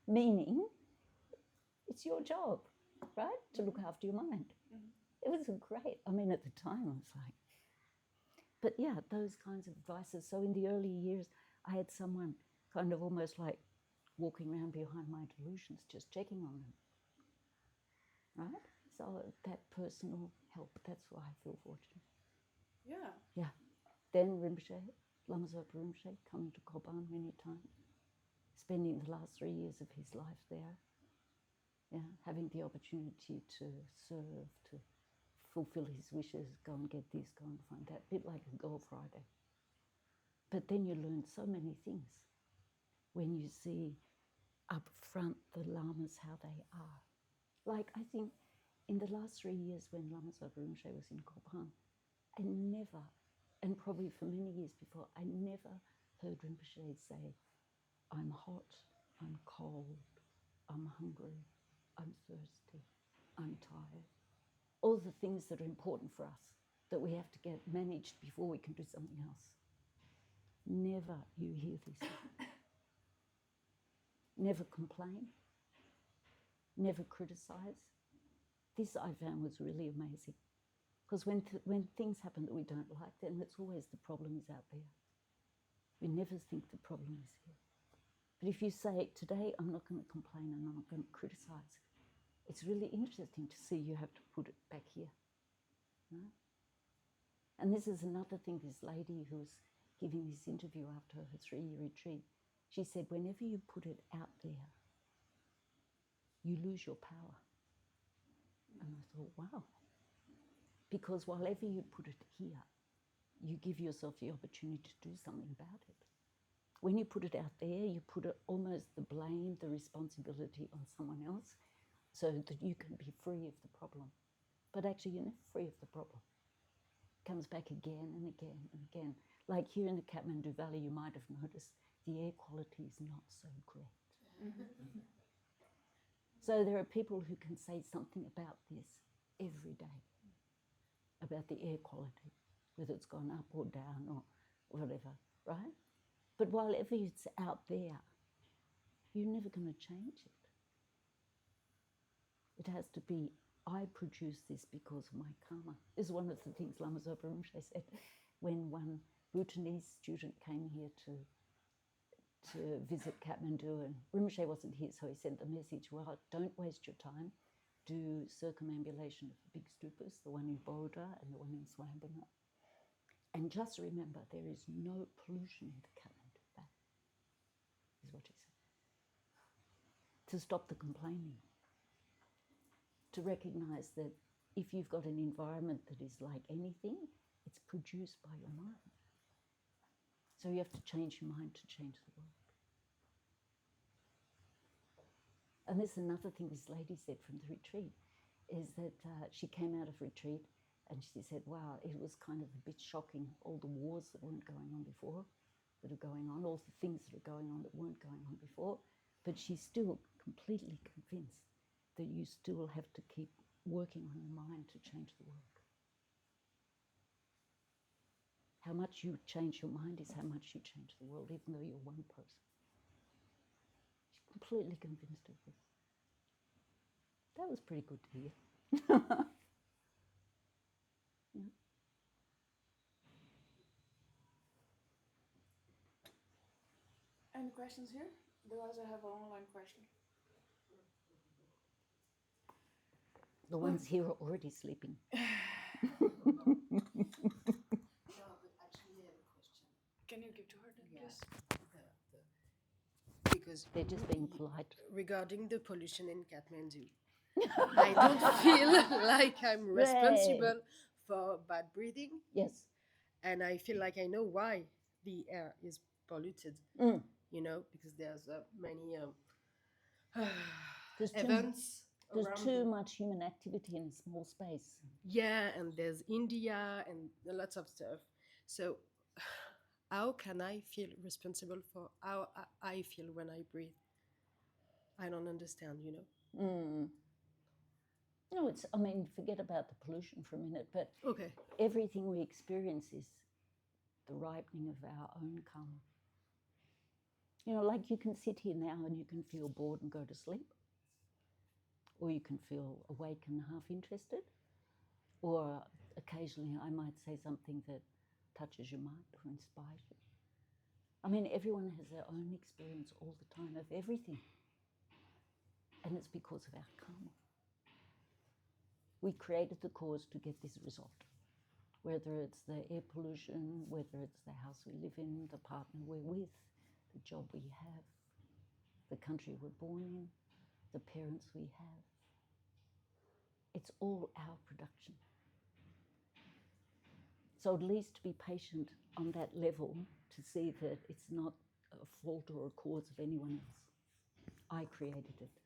Meaning, it's your job, right, to look after your mind. Mm-hmm. It was great. I mean, at the time, I was like, but yeah, those kinds of advices. So in the early years, I had someone kind of almost like walking around behind my delusions, just checking on them, right? So that personal help, that's why I feel fortunate. Yeah. Yeah. Then Rinpoche, Lama Zopa Rinpoche, coming to Kopan many times, spending the last 3 years of his life there. Yeah, having the opportunity to serve, to fulfill his wishes, go and get this, go and find that, a bit like a Girl Friday. But then you learn so many things when you see up front the lamas, how they are. Like, I think in the last 3 years when Lama Zopa Rinpoche was in Kopan, I never, and probably for many years before, I never heard Rinpoche say, I'm hot, I'm cold, I'm hungry, I'm thirsty, I'm tired. All the things that are important for us, that we have to get managed before we can do something else. Never you hear this. Never complain, never criticize. This I found was really amazing. Because when things happen that we don't like, then it's always the problem is out there. We never think the problem is here. But if you say, today I'm not going to complain and I'm not going to criticize, it's really interesting to see you have to put it back here. Right? And this is another thing, this lady who was giving this interview after her 3-year retreat, she said, whenever you put it out there, you lose your power. And I thought, wow. Because wherever you put it here, you give yourself the opportunity to do something about it. When you put it out there, you put it almost the blame, the responsibility on someone else so that you can be free of the problem. But actually, you're never free of the problem. It comes back again and again and again. Like here in the Kathmandu Valley, you might have noticed the air quality is not so great. So there are people who can say something about this every day, about the air quality, whether it's gone up or down or whatever, right? But while it's out there, you're never going to change it. It has to be, I produce this because of my karma. This is one of the things Lama Zopa Rinpoche said when one Bhutanese student came here to visit Kathmandu, and Rinpoche wasn't here, so he sent the message, well, don't waste your time. Do circumambulation of the big stupas, the one in Bodha and the one in Swayambana. And just remember, there is no pollution in the Kathmandu Valley, is what he said. To stop the complaining. To recognize that if you've got an environment that is like anything, it's produced by your mind. So you have to change your mind to change the world. And this is another thing this lady said from the retreat, is that she came out of retreat and she said, wow, it was kind of a bit shocking, all the wars that weren't going on before, that are going on, all the things that are going on that weren't going on before. But she's still completely convinced that you still have to keep working on your mind to change the world. How much you change your mind is how much you change the world, even though you're one person. She's completely convinced of this. That was pretty good to hear. Yeah. Any questions here? Otherwise, I have an online question. The ones here are already sleeping. No, but actually I have a question. Can you give to her then, Yeah. please? Because They're just being polite. regarding the pollution in Kathmandu, I don't feel like I'm responsible for bad breathing, Yes. and I feel like I know why the air is polluted. You know, because there's many There's too- events. There's around too the- much human activity in a small space. Yeah, and there's India and lots of stuff. So, how can I feel responsible for how I feel when I breathe? I don't understand, you know. No, I mean, forget about the pollution for a minute, but Okay. everything we experience is the ripening of our own karma. You know, like you can sit here now and you can feel bored and go to sleep, or you can feel awake and half interested, Or occasionally I might say something that touches your mind or inspires you. I mean, everyone has their own experience all the time of everything. And it's because of our karma. We created the cause to get this result. Whether it's the air pollution, whether it's the house we live in, the partner we're with, the job we have, the country we're born in, the parents we have. It's all our production. So at least to be patient on that level to see that it's not a fault or a cause of anyone else. I created it.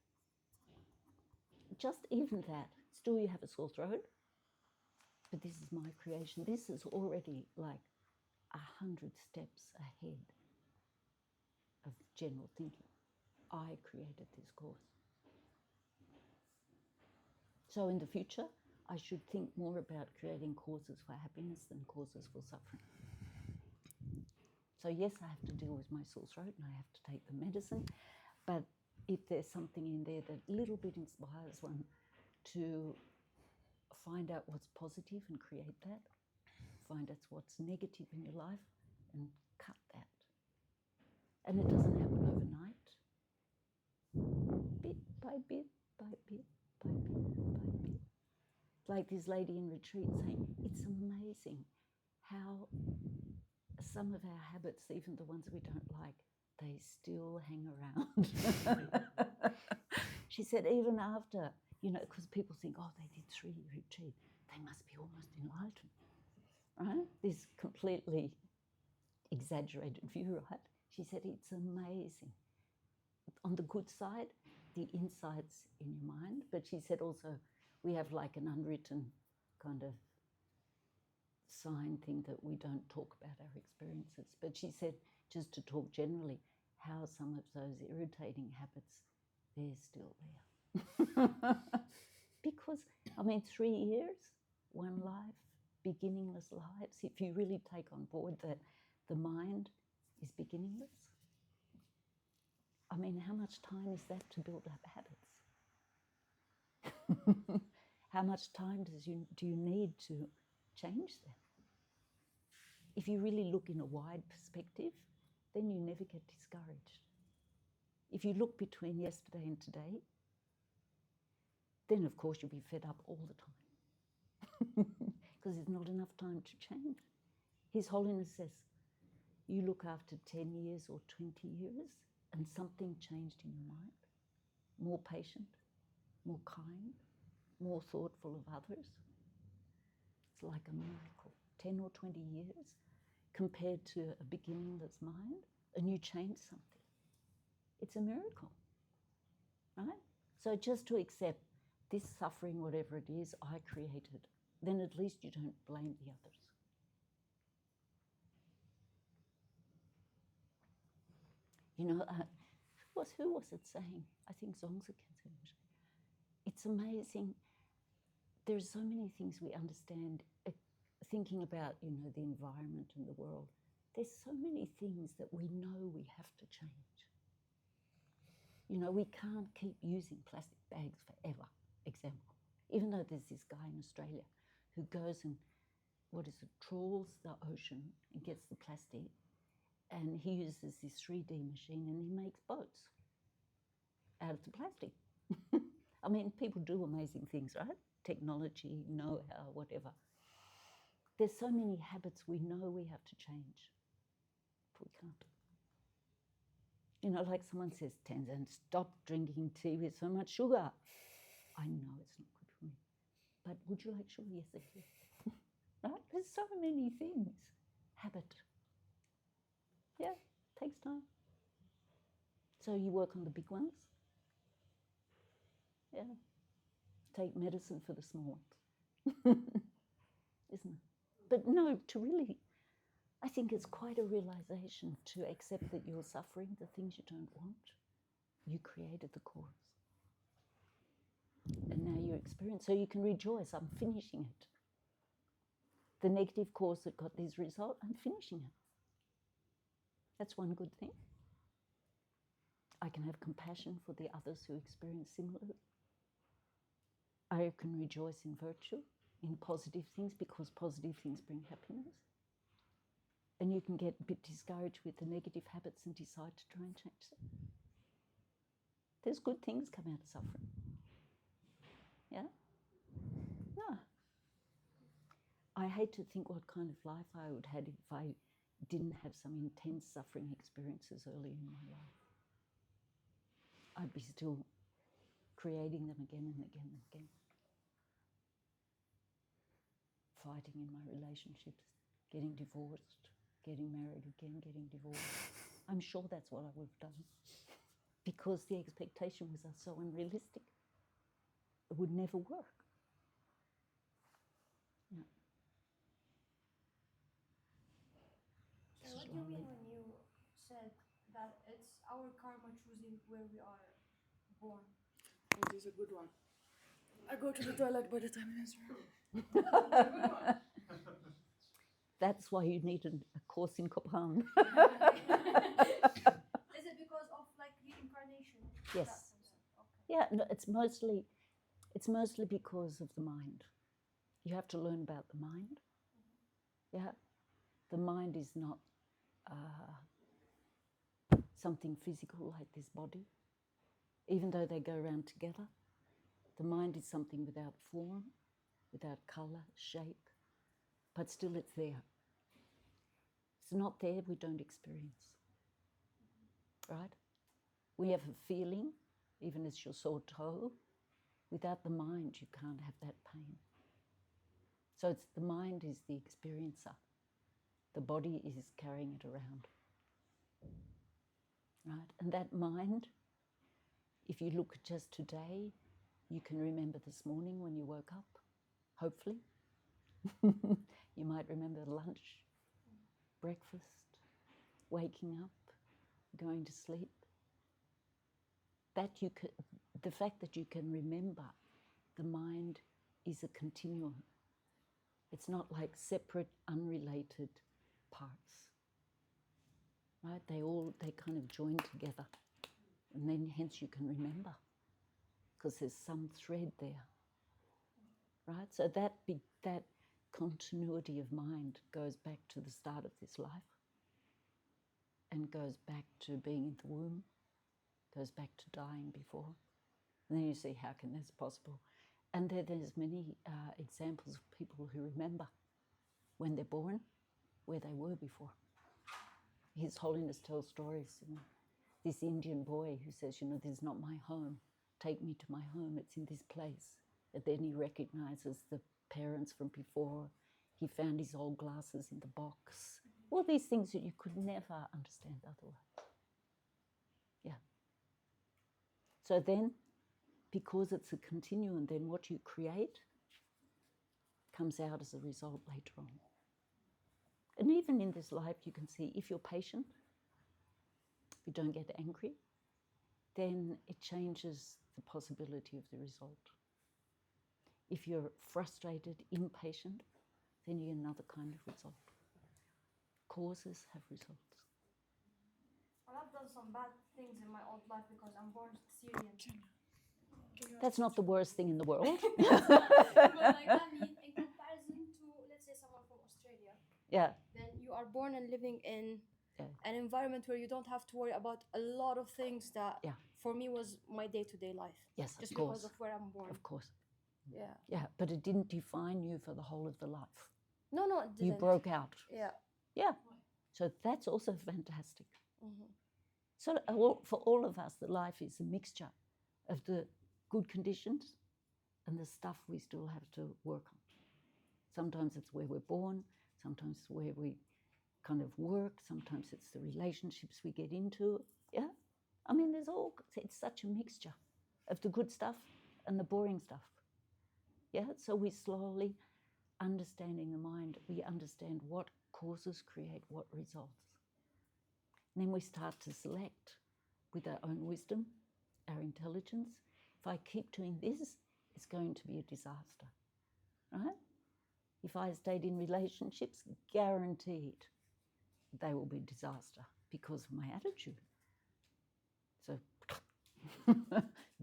Just even that. Still you have a sore throat, but this is my creation. This is already like 100 steps ahead of general thinking. I created this cause. So in the future, I should think more about creating causes for happiness than causes for suffering. So yes, I have to deal with my sore throat and I have to take the medicine, but if there's something in there that a little bit inspires one to find out what's positive and create that, find out what's negative in your life and cut that. And it doesn't happen overnight. Bit by bit, by bit, by bit, by bit. Like this lady in retreat saying, it's amazing how some of our habits, even the ones we don't like, they still hang around. She said, even after, because people think, oh, they did 3 retreat, they must be almost enlightened, right? This completely exaggerated view, right? She said, it's amazing. On the good side, the insights in your mind, but she said also, we have like an unwritten kind of sign thing that we don't talk about our experiences. But she said, just to talk generally, how some of those irritating habits, they're still there. Because, 3 years, one life, beginningless lives, if you really take on board that the mind is beginningless, how much time is that to build up habits? How much time do you need to change them? If you really look in a wide perspective, then you never get discouraged. If you look between yesterday and today, then of course you'll be fed up all the time because there's not enough time to change. His Holiness says, you look after 10 years or 20 years and something changed in your mind, more patient, more kind, more thoughtful of others. It's like a miracle. 10 or 20 years compared to a beginningless mind, and you change something. It's a miracle, right? So just to accept this suffering, whatever it is, I created, then at least you don't blame the others. Who was it saying? I think Zongzi said it. It's amazing. There's so many things we understand, thinking about, the environment and the world. There's so many things that we know we have to change. We can't keep using plastic bags forever, example. Even though there's this guy in Australia who goes and, trawls the ocean and gets the plastic, and he uses this 3D machine and he makes boats out of the plastic. People do amazing things, right? Technology, know-how, whatever. There's so many habits we know we have to change, but we can't. Like someone says, Tenzin, stop drinking tea with so much sugar. I know it's not good for me, but would you like sugar? Yes, I do. Right? There's so many things. Habit. Yeah, takes time. So you work on the big ones. Yeah. Take medicine for the small ones. Isn't it? But no, I think it's quite a realization to accept that you're suffering the things you don't want. You created the cause. And now you experience, so you can rejoice, I'm finishing it. The negative cause that got this result, I'm finishing it. That's one good thing. I can have compassion for the others who experience similarly. I can rejoice in virtue. in positive things because positive things bring happiness. And you can get a bit discouraged with the negative habits and decide to try and change them. There's good things come out of suffering. Yeah? No. I hate to think what kind of life I would have if I didn't have some intense suffering experiences early in my life. I'd be still creating them again and again and again. Fighting in my relationships, getting divorced, getting married again, getting divorced. I'm sure that's what I would have done because the expectation was so unrealistic. It would never work. Yeah. So what do you mean when you said that it's our karma choosing where we are born? This is a good one. I go to the toilet by the time you answer. Is That's why you need a course in Kopan. it because of like reincarnation? Yes. Okay. Yeah, no, it's mostly because of the mind. You have to learn about the mind. Yeah, the mind is not something physical like this body. Even though they go around together, the mind is something without form, without color, shape, but still it's there. If it's not there, we don't experience. Right? We have a feeling, even as your sore toe. Without the mind, you can't have that pain. So it's the mind is the experiencer. The body is carrying it around. Right? And that mind, if you look just today, you can remember this morning when you woke up, hopefully. You might remember lunch, breakfast, waking up, going to sleep. The fact that you can remember the mind is a continuum. It's not like separate, unrelated parts. Right? They kind of join together. And then hence you can remember. Because there's some thread there. Right? So that continuity of mind goes back to the start of this life. And goes back to being in the womb. Goes back to dying before. And then you see how can this possible. And there's many examples of people who remember when they're born, where they were before. His Holiness tells stories. This Indian boy who says, this is not my home. Take me to my home. It's in this place. And then he recognizes the parents from before. He found his old glasses in the box. All these things that you could never understand otherwise. Yeah. So then, because it's a continuum, then what you create comes out as a result later on. And even in this life, you can see if you're patient, if you don't get angry, then it changes the possibility of the result. If you're frustrated, impatient, then you get another kind of result. Causes have results. Well, I've done some bad things in my old life because I'm born Syrian. That's not the worst thing in the world. But like, I mean, in comparison to, let's say, someone from Australia, Yeah. then you are born and living in Yeah. an environment where you don't have to worry about a lot of things that, Yeah. for me, was my day-to-day life. Yes, just of course. because of where I'm born. Of course. Yeah. Yeah, but it didn't define you for the whole of the life. No, it didn't. You broke out. Yeah. Yeah. So that's also fantastic. Mm-hmm. So for all of us, the life is a mixture of the good conditions and the stuff we still have to work on. Sometimes it's where we're born, sometimes it's where we kind of work, sometimes it's the relationships we get into. Yeah? I mean, it's such a mixture of the good stuff and the boring stuff. Yeah? So we slowly, understanding the mind, we understand what causes create what results. And then we start to select with our own wisdom, our intelligence. If I keep doing this, it's going to be a disaster, right? If I stayed in relationships, guaranteed they will be a disaster because of my attitude. So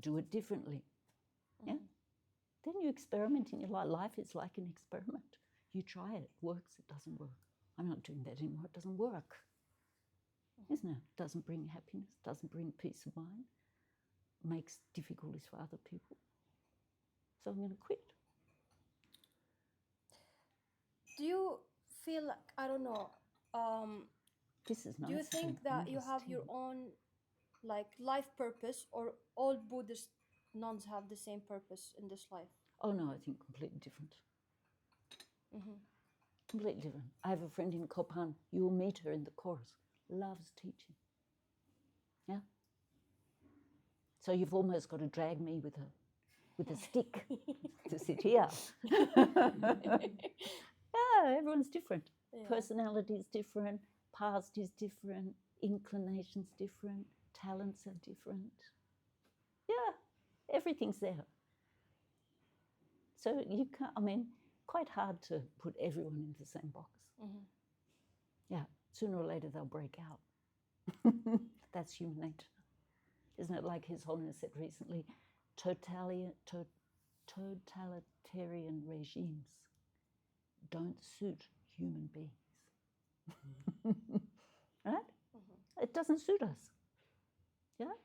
do it differently. Yeah. Then you experiment in your life. Life is like an experiment. You try it, it works, it doesn't work. I'm not doing that anymore, it doesn't work. Isn't it? It doesn't bring happiness, doesn't bring peace of mind, makes difficulties for other people. So I'm going to quit. Do you feel like, I don't know, This is nice. do you think that you have your own like life purpose, or all Buddhist nuns have the same purpose in this life? Oh no, I think completely different. Completely different. I have a friend in Kopan, you'll meet her in the course, loves teaching. Yeah? So you've almost got to drag me with a stick to sit here. Yeah, everyone's different. Yeah. Personality is different, past is different, inclinations different, talents are different. Yeah, everything's there. So you can't, I mean, quite hard to put everyone in the same box. Yeah, sooner or later they'll break out. That's human nature. Isn't it like His Holiness said recently, totalitarian regimes don't suit human beings. Right? It doesn't suit us. Yeah?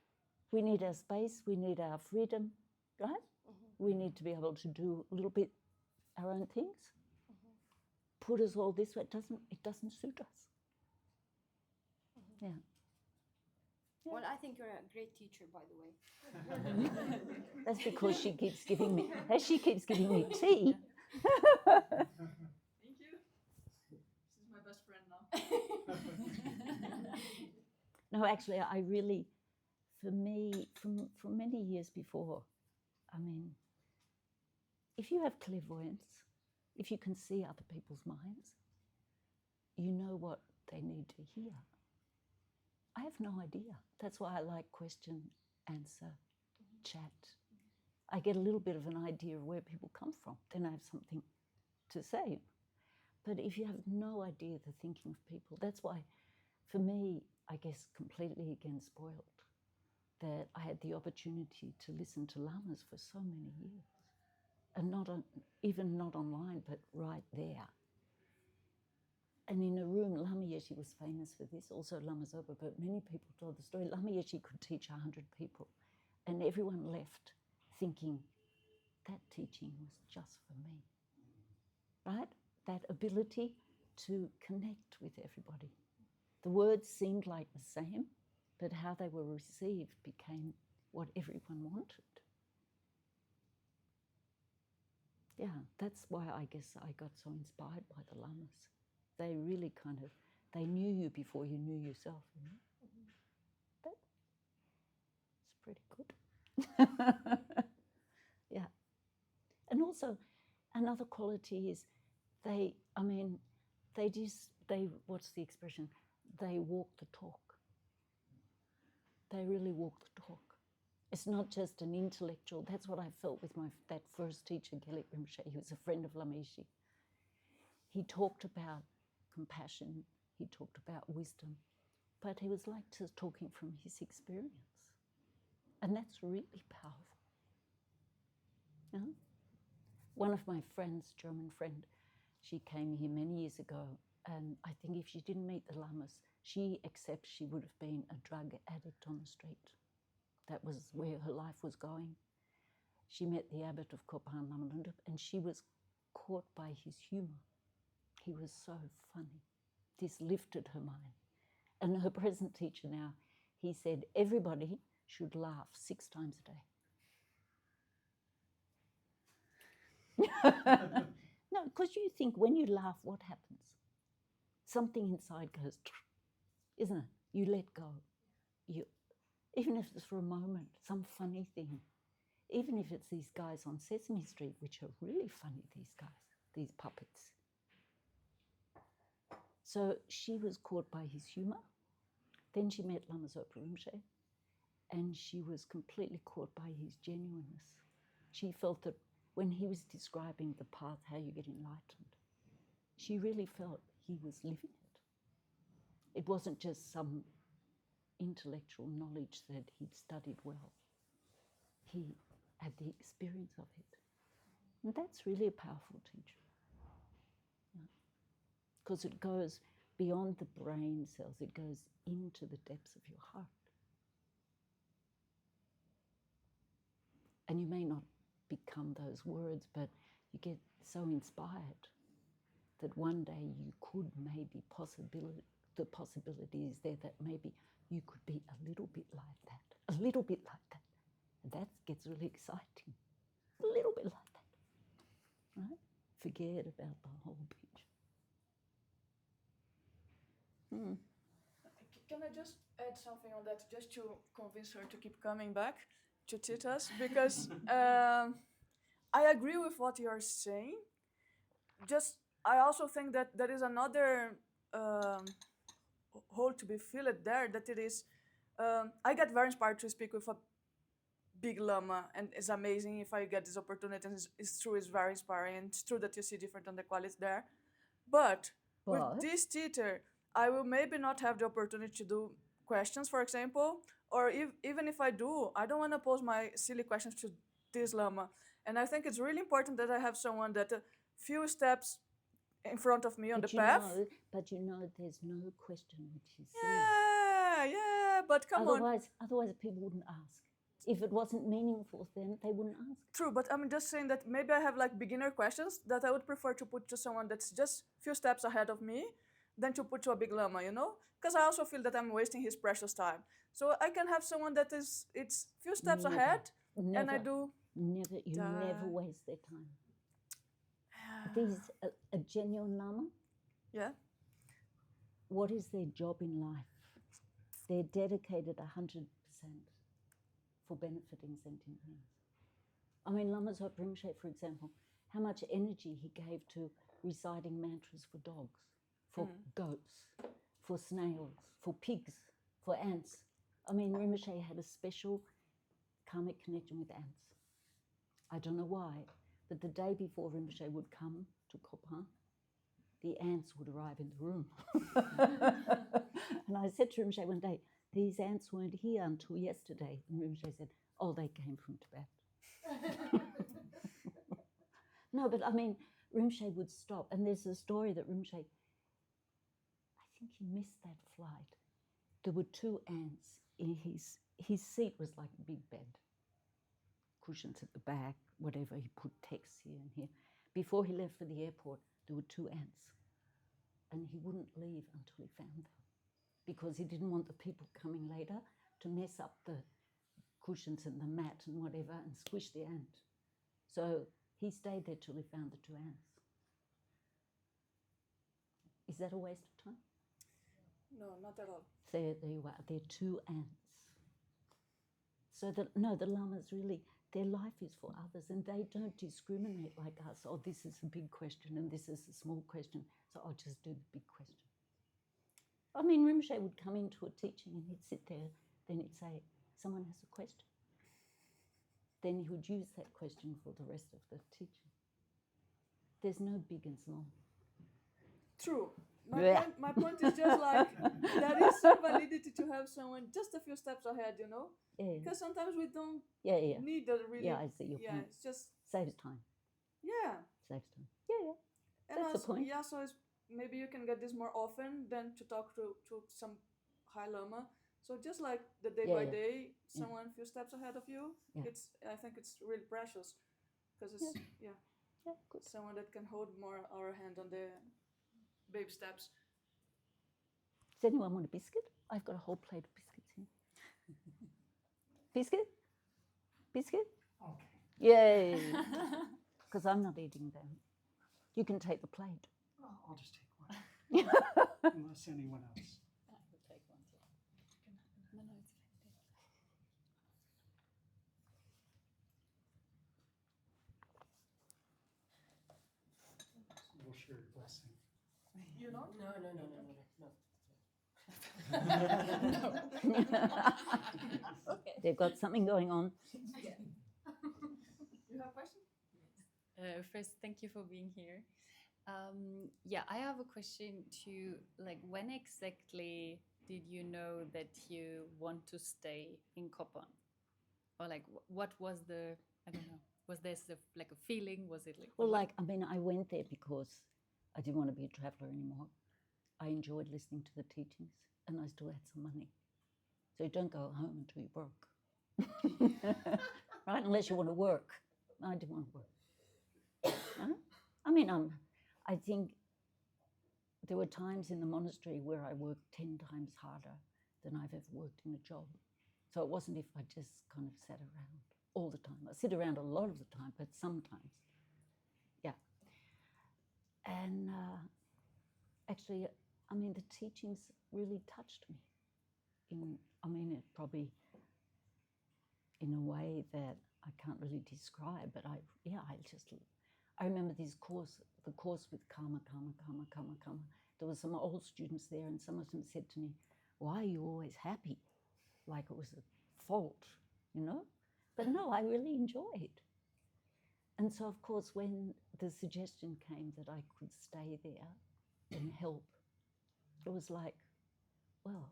We need our space, we need our freedom, right? We need to be able to do a little bit our own things. Put us all this way, it doesn't suit us. Yeah. Well, I think you're a great teacher, by the way. That's because she keeps giving me tea. Thank you. This is my best friend now. No, actually, I really, for me, from many years before, I mean, if you have clairvoyance, if you can see other people's minds, you know what they need to hear. I have no idea. That's why I like question, answer, chat. I get a little bit of an idea of where people come from. Then I have something to say. But if you have no idea the thinking of people, that's why, for me, I guess completely again spoiled, that I had the opportunity to listen to lamas for so many years. And even not online, but right there. And in a room, Lama Yeshe was famous for this, also Lama Zopa, but many people told the story. Lama Yeshe could teach 100 people, and everyone left thinking, that teaching was just for me, right? That ability to connect with everybody. The words seemed like the same, but how they were received became what everyone wanted. Yeah, that's why I guess I got so inspired by the lamas. They really they knew you before you knew yourself. You know? That's pretty good. Yeah. And also, another quality is what's the expression? They walk the talk. They really walk the talk. It's not just an intellectual. That's what I felt with that first teacher, Gelik Rinpoche. He was a friend of Lama Yeshe. He talked about compassion. He talked about wisdom. But he was like just talking from his experience. And that's really powerful. You know? One of my friends, German friend, she came here many years ago, and I think if she didn't meet the lamas, she accepts she would have been a drug addict on the street. That was where her life was going. She met the abbot of Kopan Monastery, and she was caught by his humor. He was so funny. This lifted her mind. And her present teacher now, he said, everybody should laugh 6 times a day. No, because you think when you laugh, what happens? Something inside goes, isn't it? You let go. Even if it's for a moment, some funny thing. Even if it's these guys on Sesame Street, which are really funny, these guys, these puppets. So she was caught by his humor. Then she met Lama Zopa Rinpoche, and she was completely caught by his genuineness. She felt that when he was describing the path, how you get enlightened, she really felt he was living it. It wasn't just some intellectual knowledge that he'd studied well. He had the experience of it. And that's really a powerful teacher. Because it goes beyond the brain cells, it goes into the depths of your heart. And you may not become those words, but you get so inspired that one day you could maybe the possibility is there that maybe you could be a little bit like that, a little bit like that. And that gets really exciting. A little bit like that, right? Forget about the whole picture. Can I just add something on that, just to convince her to keep coming back to teach us? Because I agree with what you're saying. Just, I also think that there is another hole to be filled there, that it is, I get very inspired to speak with a big lama, and it's amazing if I get this opportunity, and it's true, it's very inspiring, and it's true that you see different on the qualities there. But with this teacher, I will maybe not have the opportunity to do questions, for example, or even if I do, I don't want to pose my silly questions to this lama. And I think it's really important that I have someone that a few steps in front of me on the path. But you know, there's no question which is silly. Yeah, but come on. Otherwise people wouldn't ask. If it wasn't meaningful, then they wouldn't ask. True, but I'm just saying that maybe I have like beginner questions that I would prefer to put to someone that's just a few steps ahead of me than to put to a big lama, you know? Because I also feel that I'm wasting his precious time. So I can have someone that is, it's few steps ahead, and I do... Never waste their time. These, a genuine lama? Yeah. What is their job in life? They're dedicated 100% for benefiting sentient beings. I mean, Lama Zopa Rinpoche, for example, how much energy he gave to reciting mantras for dogs, for goats, for snails, for pigs, for ants. I mean, Rinpoche had a special karmic connection with ants. I don't know why, but the day before Rinpoche would come to Kopan, the ants would arrive in the room. And I said to Rinpoche one day, these ants weren't here until yesterday. And Rinpoche said, oh, they came from Tibet. No, but I mean, Rinpoche would stop. And there's a story that Rinpoche, I think he missed that flight. There were two ants in his seat was like a big bed. Cushions at the back, whatever, he put texts here and here. Before he left for the airport, there were two ants. And he wouldn't leave until he found them, because he didn't want the people coming later to mess up the cushions and the mat and whatever and squish the ant. So he stayed there till he found the two ants. Is that a waste of time? No, not at all. There you are. They're two ants. So the lamas really, their life is for others, and they don't discriminate like us. Oh, this is a big question and this is a small question, so I'll just do the big question. I mean, Rinpoche would come into a teaching and he'd sit there, then he'd say, someone has a question. Then he would use that question for the rest of the teaching. There's no big and small. True. My point is just like, there is some validity to have someone just a few steps ahead, you know? Yeah. Because sometimes we don't Yeah. need a really... Yeah, I see your point. It's just... Saves time. Yeah. Saves time. Yeah. And That's also, the point. Yeah, so it's, maybe you can get this more often than to talk to some high lama. So just like the day by day, someone a few steps ahead of you, I think it's really precious. Because it's, Good. someone that can hold more our hand on the baby steps. Does anyone want a biscuit? I've got a whole plate of biscuits here. Biscuit? Biscuit? Okay. Yay! Because I'm not eating them. You can take the plate. Oh, I'll just take one. Unless anyone else. I will take one too. We'll share a blessing. You know? No. Okay. They've got something going on. You have a question? First, thank you for being here. I have a question to, like, when exactly did you know that you want to stay in Kopan? Or like, what was the, I don't know, Was there like a feeling? Was it like? Well, I mean, I went there because I didn't want to be a traveler anymore. I enjoyed listening to the teachings, and I still had some money. So you don't go home until you're broke, right? Unless you want to work. I didn't want to work. Huh? I mean, I think there were times in the monastery where I worked 10 times harder than I've ever worked in a job. So it wasn't if I just kind of sat around all the time. I sit around a lot of the time, but sometimes, yeah. And actually, I mean, the teachings really touched me. It probably in a way that I can't really describe, but I remember the course with karma. There were some old students there, and some of them said to me, "Why are you always happy?" Like it was a fault, you know? But no, I really enjoyed. And so, of course, when the suggestion came that I could stay there and help, it was like, well,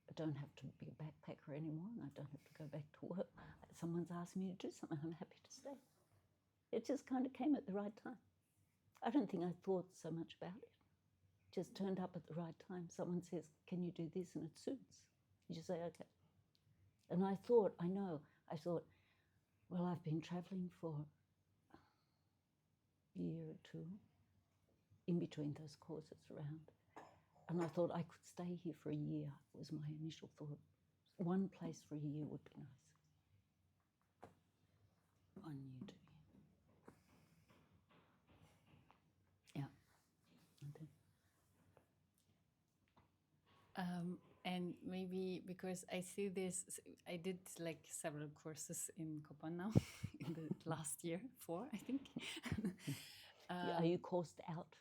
I don't have to be a backpacker anymore, and I don't have to go back to work. Someone's asked me to do something, I'm happy to stay. It just kind of came at the right time. I don't think I thought so much about it. Just turned up at the right time. Someone says, "Can you do this?" and it suits. You just say, okay. And I thought, well, I've been traveling for a year or two in between those courses around. And I thought I could stay here for a year, was my initial thought. One place for a year would be nice. One year to be. Yeah. Okay. And maybe because I see this, I did like several courses in Kopan now in the last year, 4, I think. Are you coursed out?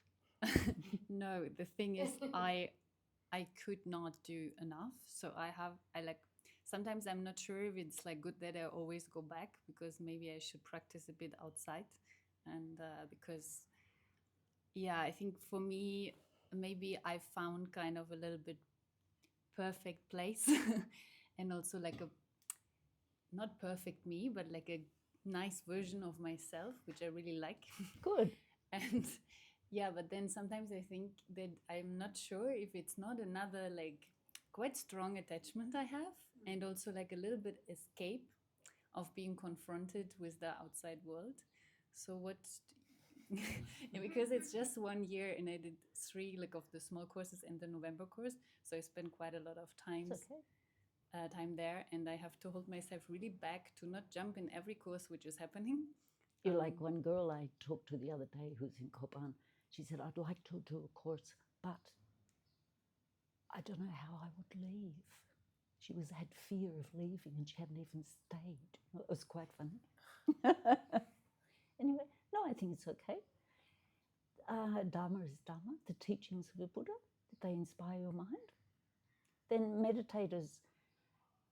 No, the thing is, I could not do enough. So sometimes I'm not sure if it's like good that I always go back, because maybe I should practice a bit outside. And because, yeah, I think for me, maybe I found kind of a little bit perfect place and also like a, not perfect me, but like a nice version of myself, which I really like. Good. And yeah, but then sometimes I think that I'm not sure if it's not another like quite strong attachment I have, and also like a little bit escape of being confronted with the outside world. So what because it's just 1 year and I did 3 like of the small courses and the November course, so I spent quite a lot of time there, and I have to hold myself really back to not jump in every course which is happening. You're like one girl I talked to the other day who's in Kopan. She said, "I'd like to do a course, but I don't know how I would leave." She had fear of leaving and she hadn't even stayed. It was quite funny. Anyway, no, I think it's okay. Dharma is Dharma, the teachings of the Buddha, they inspire your mind. Then meditators,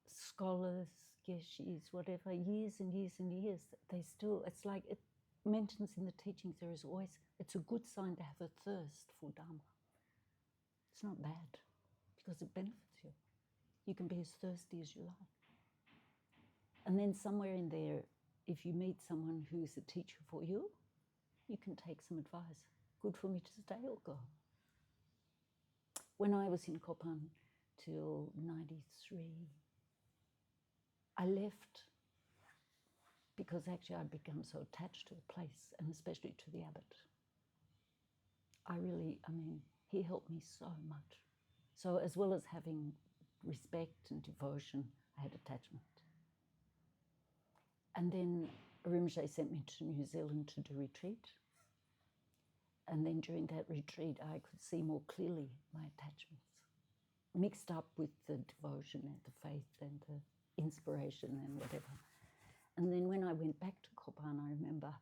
scholars, geshis, whatever, years and years and years, they still, it's like it mentions in the teachings, there is always, it's a good sign to have a thirst for Dharma. It's not bad because it benefits you. You can be as thirsty as you like. And then somewhere in there, if you meet someone who's a teacher for you, you can take some advice. Good for me to stay or go. When I was in Kopan till 93, I left because actually I'd become so attached to the place, and especially to the abbot. He helped me so much. So as well as having respect and devotion, I had attachment. And then Rinpoche sent me to New Zealand to do retreat. And then during that retreat, I could see more clearly my attachments, mixed up with the devotion and the faith and the inspiration and whatever. And then when I went back to Kopan, I remember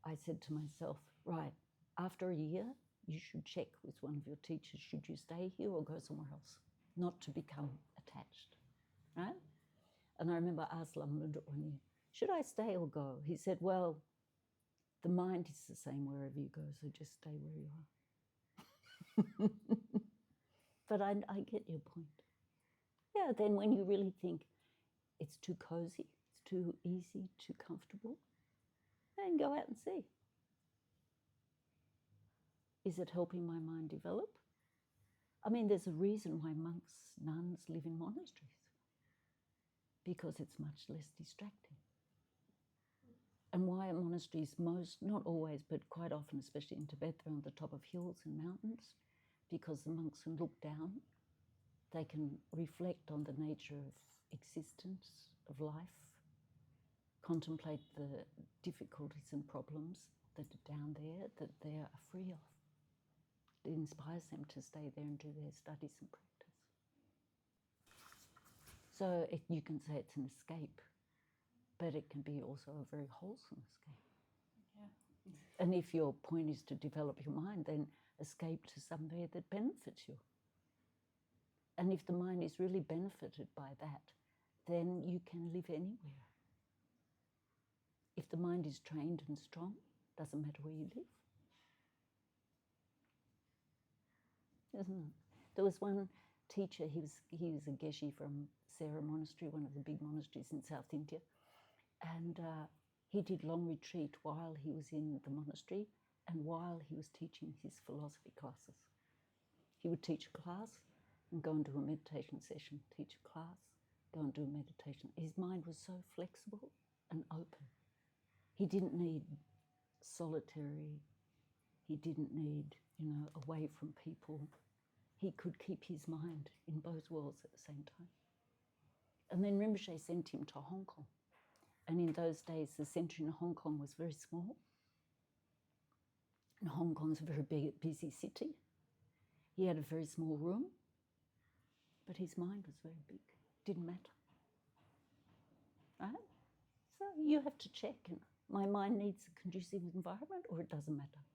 I said to myself, right, after a year, you should check with one of your teachers, should you stay here or go somewhere else, not to become attached, right? And I remember I asked Lamlunda one year, should I stay or go? He said, well, the mind is the same wherever you go, so just stay where you are. But I get your point. Yeah, then when you really think it's too cozy, it's too easy, too comfortable, and go out and see. Is it helping my mind develop? I mean, there's a reason why monks, nuns live in monasteries, because it's much less distracting. And why are monasteries not always, but quite often, especially in Tibet, they're on the top of hills and mountains, because the monks can look down, they can reflect on the nature of existence, of life, contemplate the difficulties and problems that are down there, that they are free of. It inspires them to stay there and do their studies and practice. So you can say it's an escape, but it can be also a very wholesome escape. Yeah. And if your point is to develop your mind, then escape to somewhere that benefits you. And if the mind is really benefited by that, then you can live anywhere. If the mind is trained and strong, doesn't matter where you live. Isn't it? There was one teacher, he was a Geshe from Sera Monastery, one of the big monasteries in South India. And he did long retreat while he was in the monastery and while he was teaching his philosophy classes. He would teach a class and go and do a meditation session, teach a class, go and do a meditation. His mind was so flexible and open. He didn't need solitary, he didn't need, away from people. He could keep his mind in both worlds at the same time. And then Rinpoche sent him to Hong Kong. And in those days, the centre in Hong Kong was very small. And Hong Kong's a very big, busy city. He had a very small room, but his mind was very big. Didn't matter. Right? So you have to check. My mind needs a conducive environment, or it doesn't matter.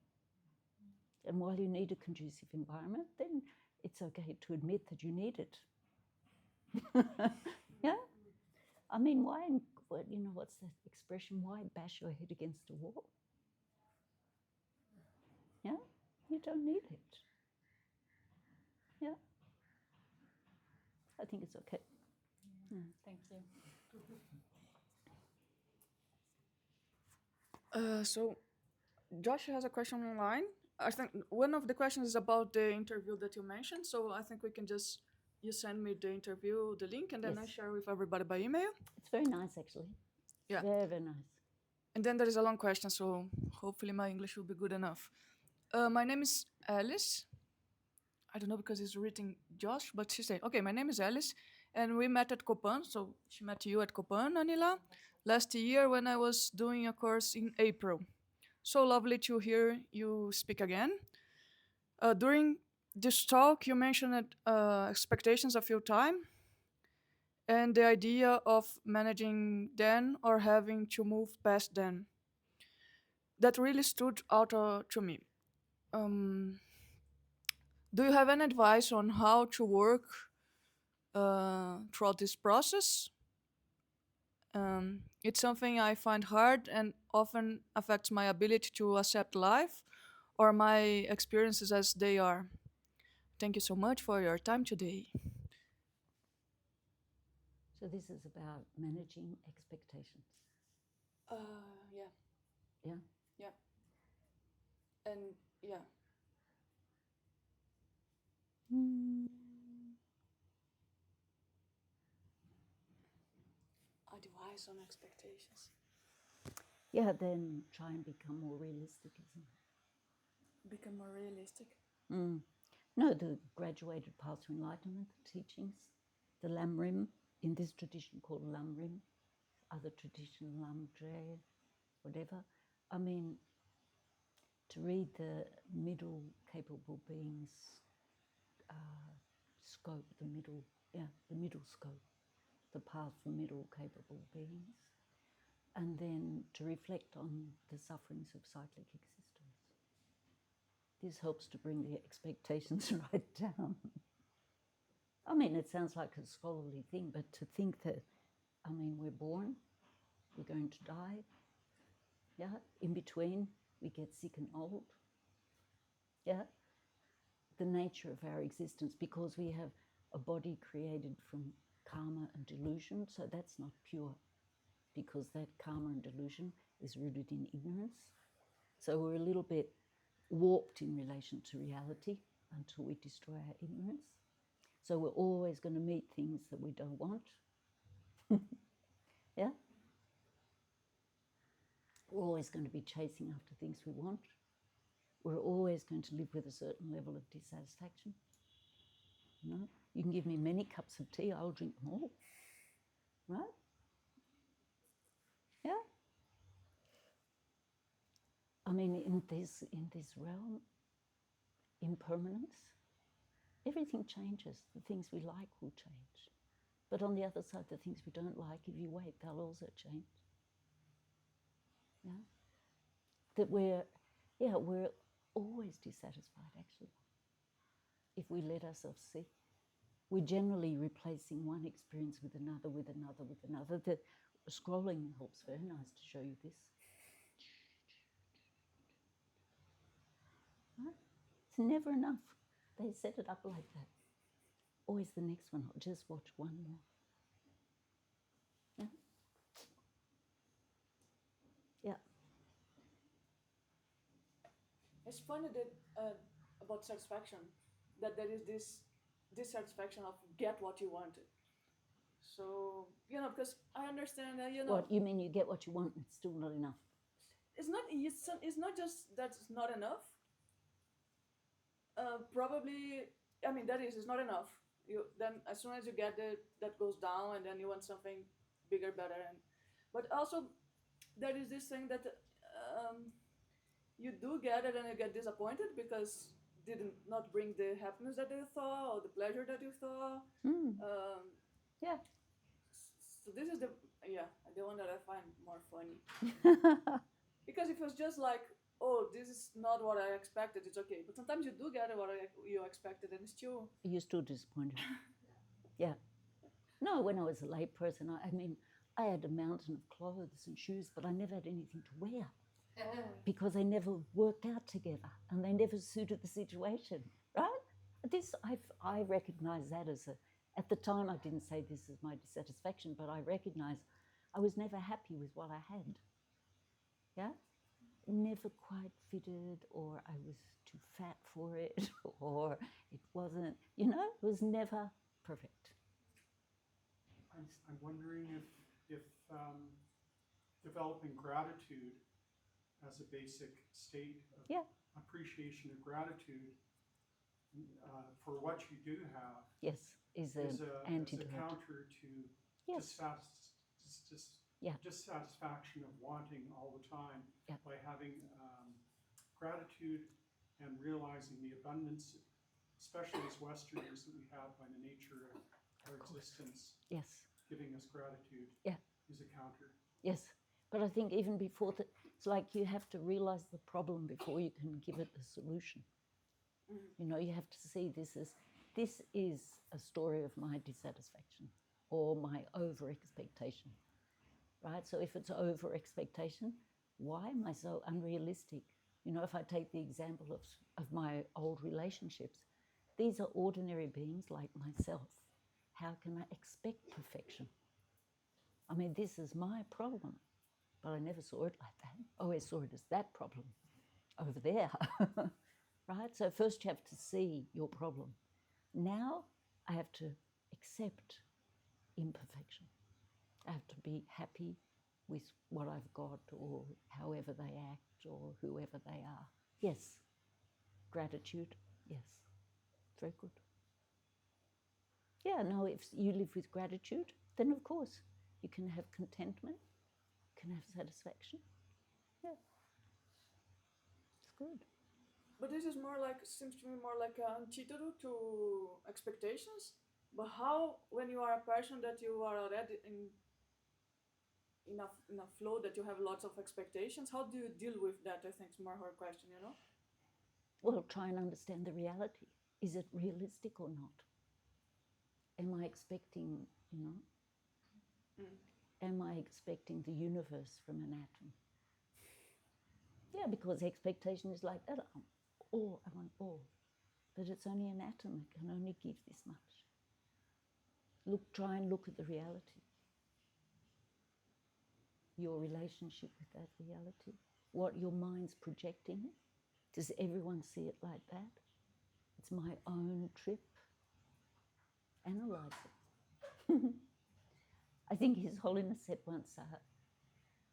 And while you need a conducive environment, then it's okay to admit that you need it. Yeah? I mean, what's that expression? Why bash your head against a wall? Yeah? You don't need it. Yeah? I think it's okay. Yeah. Thank you. So Josh has a question online. I think one of the questions is about the interview that you mentioned. So I think you send me the interview, the link, and then I Yes. share with everybody by email. It's very nice, actually. Yeah. Very, very nice. And then there is a long question, so hopefully my English will be good enough. My name is Alice. I don't know because it's written Josh, but she said, okay, my name is Alice, and we met at Kopan. So she met you at Kopan, Anila, last year when I was doing a course in April. So lovely to hear you speak again. During this talk, you mentioned expectations a few times and the idea of managing them or having to move past them. That really stood out to me. Do you have any advice on how to work throughout this process? It's something I find hard and often affects my ability to accept life or my experiences as they are. Thank you so much for your time today. So this is about managing expectations. Yeah. Yeah? Yeah. And yeah. Advice on expectations. Yeah, then try and become more realistic, isn't it? Become more realistic. No, the graduated path to enlightenment, the teachings, the Lam Rim, in this tradition called Lam Rim, other tradition Lam Dre, whatever. I mean, to read the middle capable beings scope, the middle scope, the path for middle capable beings, and then to reflect on the sufferings of cyclic existence. This helps to bring the expectations right down. I mean, it sounds like a scholarly thing, but to think that, we're born, we're going to die, yeah, in between, we get sick and old, yeah, the nature of our existence, because we have a body created from karma and delusion, so that's not pure, because that karma and delusion is rooted in ignorance. So we're a little bit warped in relation to reality until we destroy our ignorance. So we're always going to meet things that we don't want. Yeah? We're always going to be chasing after things we want. We're always going to live with a certain level of dissatisfaction. You know? You can give me many cups of tea, I'll drink them all. Right? Yeah? I mean, in this realm, impermanence, everything changes. The things we like will change. But on the other side, the things we don't like, if you wait, they'll also change. Yeah? That we're always dissatisfied, actually, if we let ourselves see. We're generally replacing one experience with another, with another, with another. The scrolling helps. Very nice to show you this. Right? It's never enough. They set it up like that. Always the next one. I'll just watch one more. Yeah? Yeah. It's funny that about satisfaction, that there is this dissatisfaction of get what you wanted. So, because I understand that, What, you mean you get what you want and it's still not enough? it's not just that it's not enough. Probably, I mean, it's not enough. Then as soon as you get it, that goes down, and then you want something bigger, better, but also there is this thing that you do get it and you get disappointed because did not bring the happiness that you thought or the pleasure that you thought. Yeah. So this is the one that I find more funny. Because if it was just like, oh, this is not what I expected, it's okay. But sometimes you do get what you expected, and it's still... You're still disappointed. Yeah. No, when I was a lay person, I mean, I had a mountain of clothes and shoes, but I never had anything to wear because they never worked out together and they never suited the situation, right? I recognize that as at the time I didn't say this is my dissatisfaction, but I recognize I was never happy with what I had. Yeah? Never quite fitted, or I was too fat for it, or it wasn't, it was never perfect. I'm wondering if developing gratitude as a basic state of appreciation of gratitude for what you do have, yes, is an antidote. As a counter to dissatisfaction of wanting all the time, by having gratitude and realizing the abundance, especially as Westerners, that we have by the nature of our existence. Yes. Giving us gratitude is a counter. Yes, but I think even before that, it's like you have to realize the problem before you can give it a solution. You have to see this is a story of my dissatisfaction or my over-expectation, right? So if it's over-expectation, why am I so unrealistic? If I take the example of my old relationships, these are ordinary beings like myself. How can I expect perfection? I mean, this is my problem, but I never saw it like that. I always saw it as that problem over there, right? So first you have to see your problem. Now I have to accept imperfection. I have to be happy with what I've got or however they act or whoever they are. Yes. Gratitude, yes. Very good. Yeah, no, if you live with gratitude, then of course you can have contentment, you can have satisfaction. Yeah. It's good. But this is seems to me more like an antidote to expectations. But how, when you are a person that you are already in a flow that you have lots of expectations, how do you deal with that? I think it's more her question, Well, try and understand the reality. Is it realistic or not? Am I expecting, am I expecting the universe from an atom? Yeah, because expectation is like that. I want all. But it's only an atom. It can only give this much. Try and look at the reality. your relationship with that reality, what your mind's projecting. Does everyone see it like that? It's my own trip. Analyze it. I think His Holiness said once,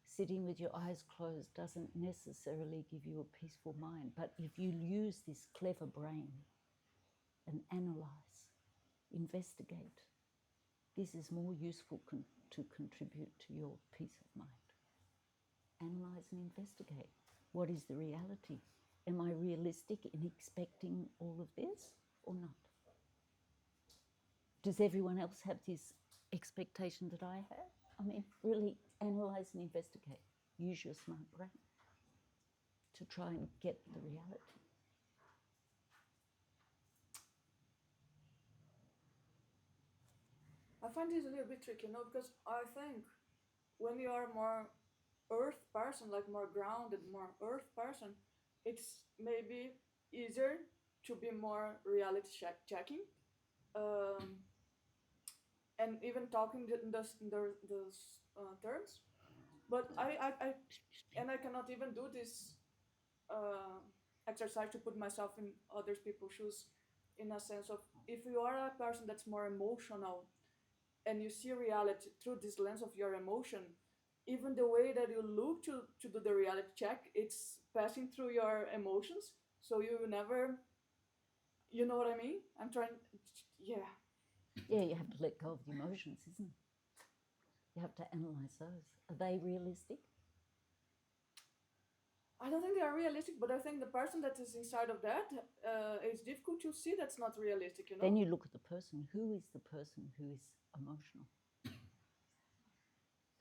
sitting with your eyes closed doesn't necessarily give you a peaceful mind, but if you use this clever brain and analyze, investigate, this is more useful to contribute to your peace of mind. Analyze and investigate. What is the reality? Am I realistic in expecting all of this or not? Does everyone else have this expectation that I have? I mean, really analyze and investigate. Use your smart brain to try and get the reality. I find this a little bit tricky, because I think when you are more earth person, like more grounded, more earth person, it's maybe easier to be more reality checking, and even talking in those terms. But I cannot even do this exercise to put myself in other people's shoes, in a sense of, if you are a person that's more emotional and you see reality through this lens of your emotion, even the way that you look to do the reality check, it's passing through your emotions, so you will never, you know what I mean? I'm trying, yeah. Yeah, you have to let go of the emotions, isn't it? You have to analyze those. Are they realistic? I don't think they are realistic, but I think the person that is inside of that, is difficult to see that's not realistic, Then you look at the person. Who is the person who is emotional?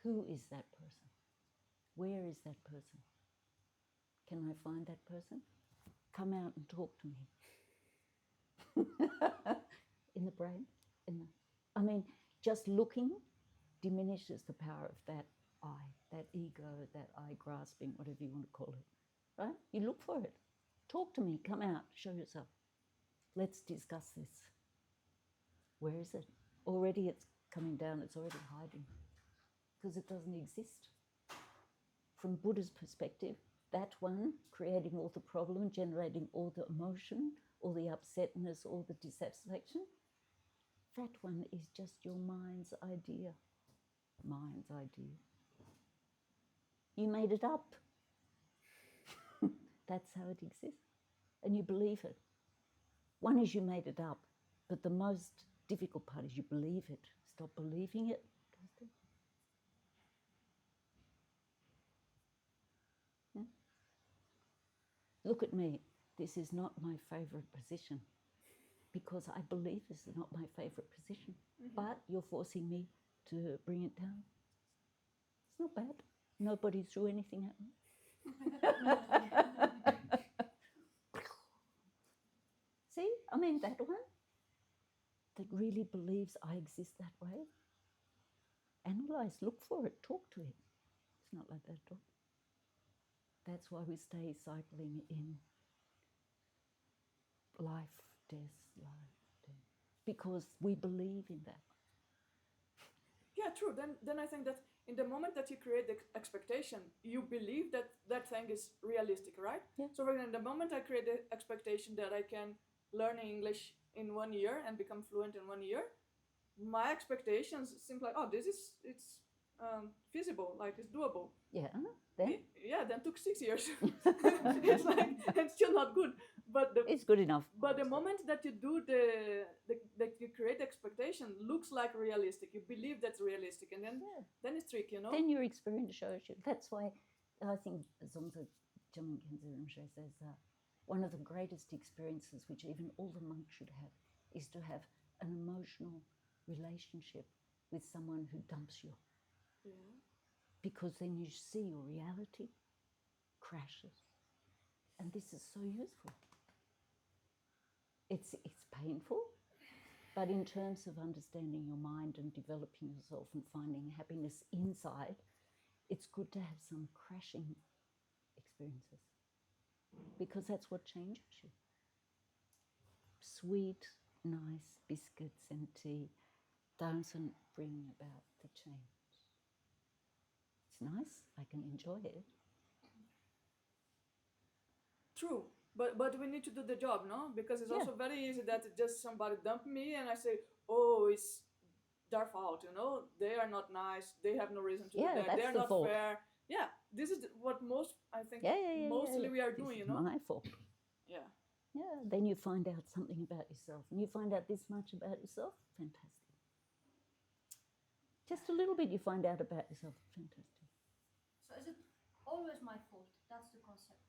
Who is that person? Where is that person? Can I find that person? Come out and talk to me. In the brain? I mean, just looking diminishes the power of that I, that ego, that I grasping, whatever you want to call it, right? You look for it. Talk to me, come out, show yourself. Let's discuss this. Where is it? Already it's coming down, it's already hiding because it doesn't exist. From Buddha's perspective, that one creating all the problem, generating all the emotion, all the upsetness, all the dissatisfaction, that one is just your mind's idea. Mind's idea. You made it up. That's how it exists. And you believe it. One is you made it up, but the most difficult part is you believe it. Stop believing it. Yeah? Look at me. This is not my favorite position because I believe this is not my favorite position. Mm-hmm. But you're forcing me to bring it down. It's not bad. Nobody threw anything at me. See, I mean, that one that really believes I exist that way. Analyze, look for it, talk to it. It's not like that at all. That's why we stay cycling in life, death, because we believe in that. Yeah, true. Then I think that in the moment that you create the expectation, you believe that that thing is realistic, right? Yeah. So in the moment I create the expectation that I can learn English in 1 year and become fluent in 1 year, my expectations seem like, oh, it's feasible, like it's doable. Yeah. Then? Yeah, then took 6 years. It's like, it's still not good. But it's good enough. But the moment that you do that you create expectation looks like realistic. You believe that's realistic, and then it's tricky, Then your experience shows you. That's why I think Zongzi Jamin Khyentse Rinpoche says one of the greatest experiences, which even all the monks should have, is to have an emotional relationship with someone who dumps you. Yeah. Because then you see your reality crashes. And this is so useful. It's painful, but in terms of understanding your mind and developing yourself and finding happiness inside, it's good to have some crashing experiences because that's what changes you. Sweet, nice biscuits and tea doesn't bring about the change. It's nice. I can enjoy it. True, but we need to do the job, no? Because it's Yeah. also very easy that just somebody dump me and I say, oh, it's their fault, you know? They are not nice. They have no reason to Yeah, do that. that's They're the not fault. fair. Yeah, this is what most, I think, Yeah. mostly we are This doing, is you know? my fault. Yeah. Yeah, then you find out something about yourself. And you find out this much about yourself, fantastic. Just a little bit you find out about yourself, fantastic. So is it always my fault? That's the concept.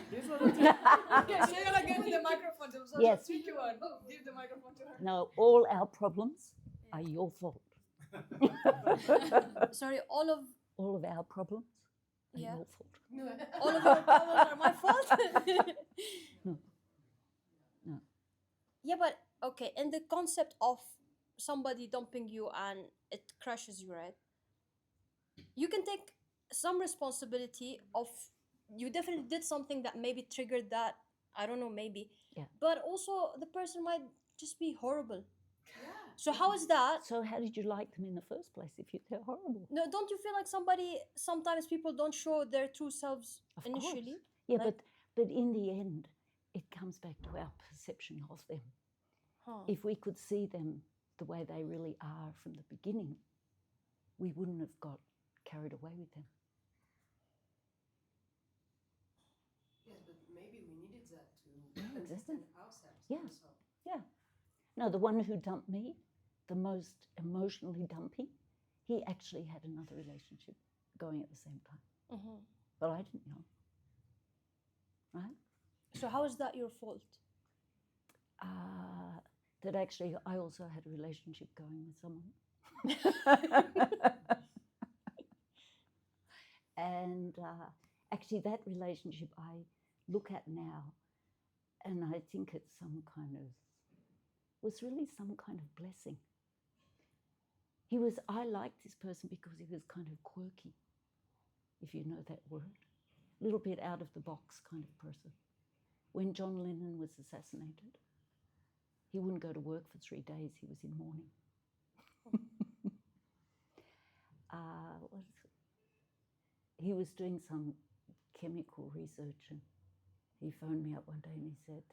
This was a trick. Okay, say it again with the microphone. It was such Yes. a tricky one. Give the microphone to her. No, all our problems are your fault. Sorry, all of All of our problems are Yeah. your fault. all of your problems are my fault. No. Yeah, but okay, in the concept of somebody dumping you and it crushes you, right? You can take some responsibility of you definitely did something that maybe triggered that. I don't know, maybe. Yeah. But also the person might just be horrible. So how is that? So how did you like them in the first place if they're horrible? No, don't you feel like sometimes people don't show their true selves Of initially? course. Yeah, Like- but in the end, it comes back to our perception of them. Huh. If we could see them the way they really are from the beginning, we wouldn't have got carried away with them. Yes, but maybe we needed that to Yeah, understand exactly. ourselves. Yeah. Also. Yeah. No, the one who dumped me, the most emotionally dumping, he actually had another relationship going at the same time. Mhm. But I didn't know. Right? So how is that your fault? That actually I also had a relationship going with someone. And actually that relationship I look at now and I think it's was really some kind of blessing. I liked this person because he was kind of quirky, if you know that word. A little bit out of the box kind of person. When John Lennon was assassinated, he wouldn't go to work for 3 days. He was in mourning. He was doing some chemical research and he phoned me up one day and he said,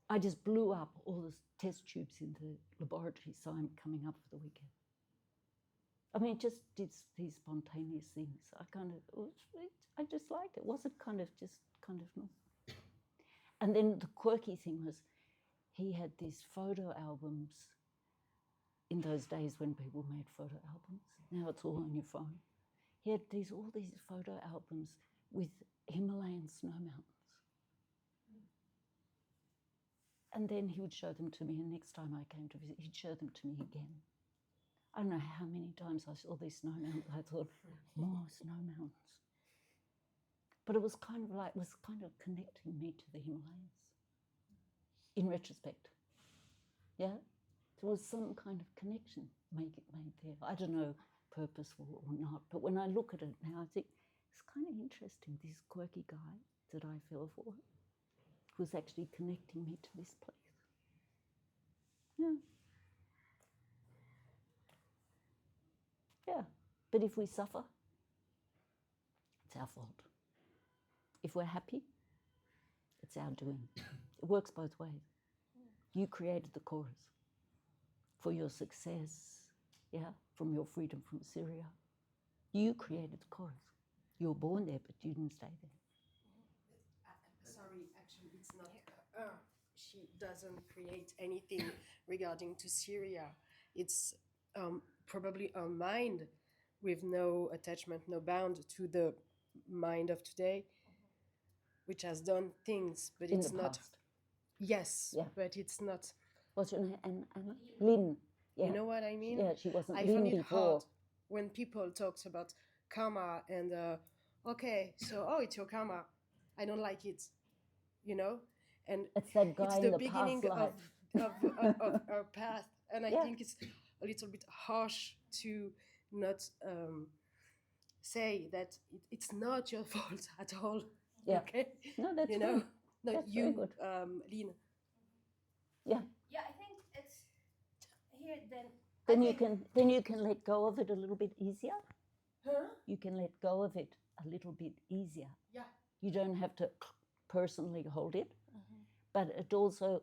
I just blew up all the test tubes in the laboratory, so I'm coming up for the weekend. I mean, just did these spontaneous things. I just liked it. It wasn't just kind of no. And then the quirky thing was he had these photo albums in those days when people made photo albums. Now it's all on your phone. He had all these photo albums with Himalayan snow mountains. And then he would show them to me, and next time I came to visit, he'd show them to me again. I don't know how many times I saw these snow mountains. I thought, more snow mountains. But it was kind of connecting me to the Himalayas. In retrospect, yeah, there was some kind of connection made there. I don't know, purposeful or not, but when I look at it now, I think it's kind of interesting. This quirky guy that I fell for was actually connecting me to this place. Yeah. Yeah, but if we suffer, it's our fault. If we're happy, it's our doing. It works both ways. You created the chorus for your success, yeah, from your freedom from Syria. You created the chorus. You were born there, but you didn't stay there. Sorry, actually, it's not her. She doesn't create anything regarding to Syria. It's probably our mind with no attachment, no bound to the mind of today, which has done things, but In it's the not. past. Yes, Yeah. but it's not. What's your name? Anna? Lynn. Yeah. You know what I mean? Yeah, she wasn't I Lynn find it before. hard when people talk about karma and okay, so it's your karma. I don't like it, you know, and It's that guy it's in the the beginning past life. of our path, and I Yeah. think it's a little bit harsh to not say that it's not your fault at all. Yeah. Okay, No, that's you know, good. not That's very you, good. Lynn. Yeah. Yeah, I think it's here then Then you can let go of it a little bit easier. Huh? You can let go of it a little bit easier. Yeah. You don't have to personally hold it, but it also,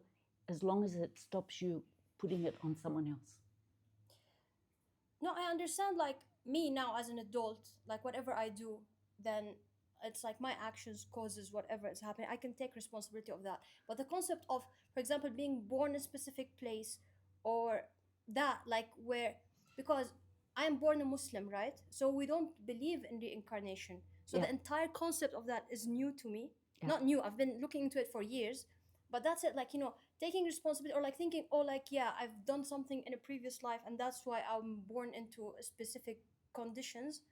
as long as it stops you putting it on someone else. No, I understand, like, me now as an adult, like, whatever I do, then it's like my actions causes whatever is happening. I can take responsibility of that. But the concept of, for example, being born in a specific place, or that, like, where, because I am born a Muslim, right? So we don't believe in reincarnation. So Yeah. the entire concept of that is new to me. Yeah. Not new, I've been looking into it for years. But that's it, like, taking responsibility, or like thinking, oh, like, yeah, I've done something in a previous life and that's why I'm born into a specific conditions.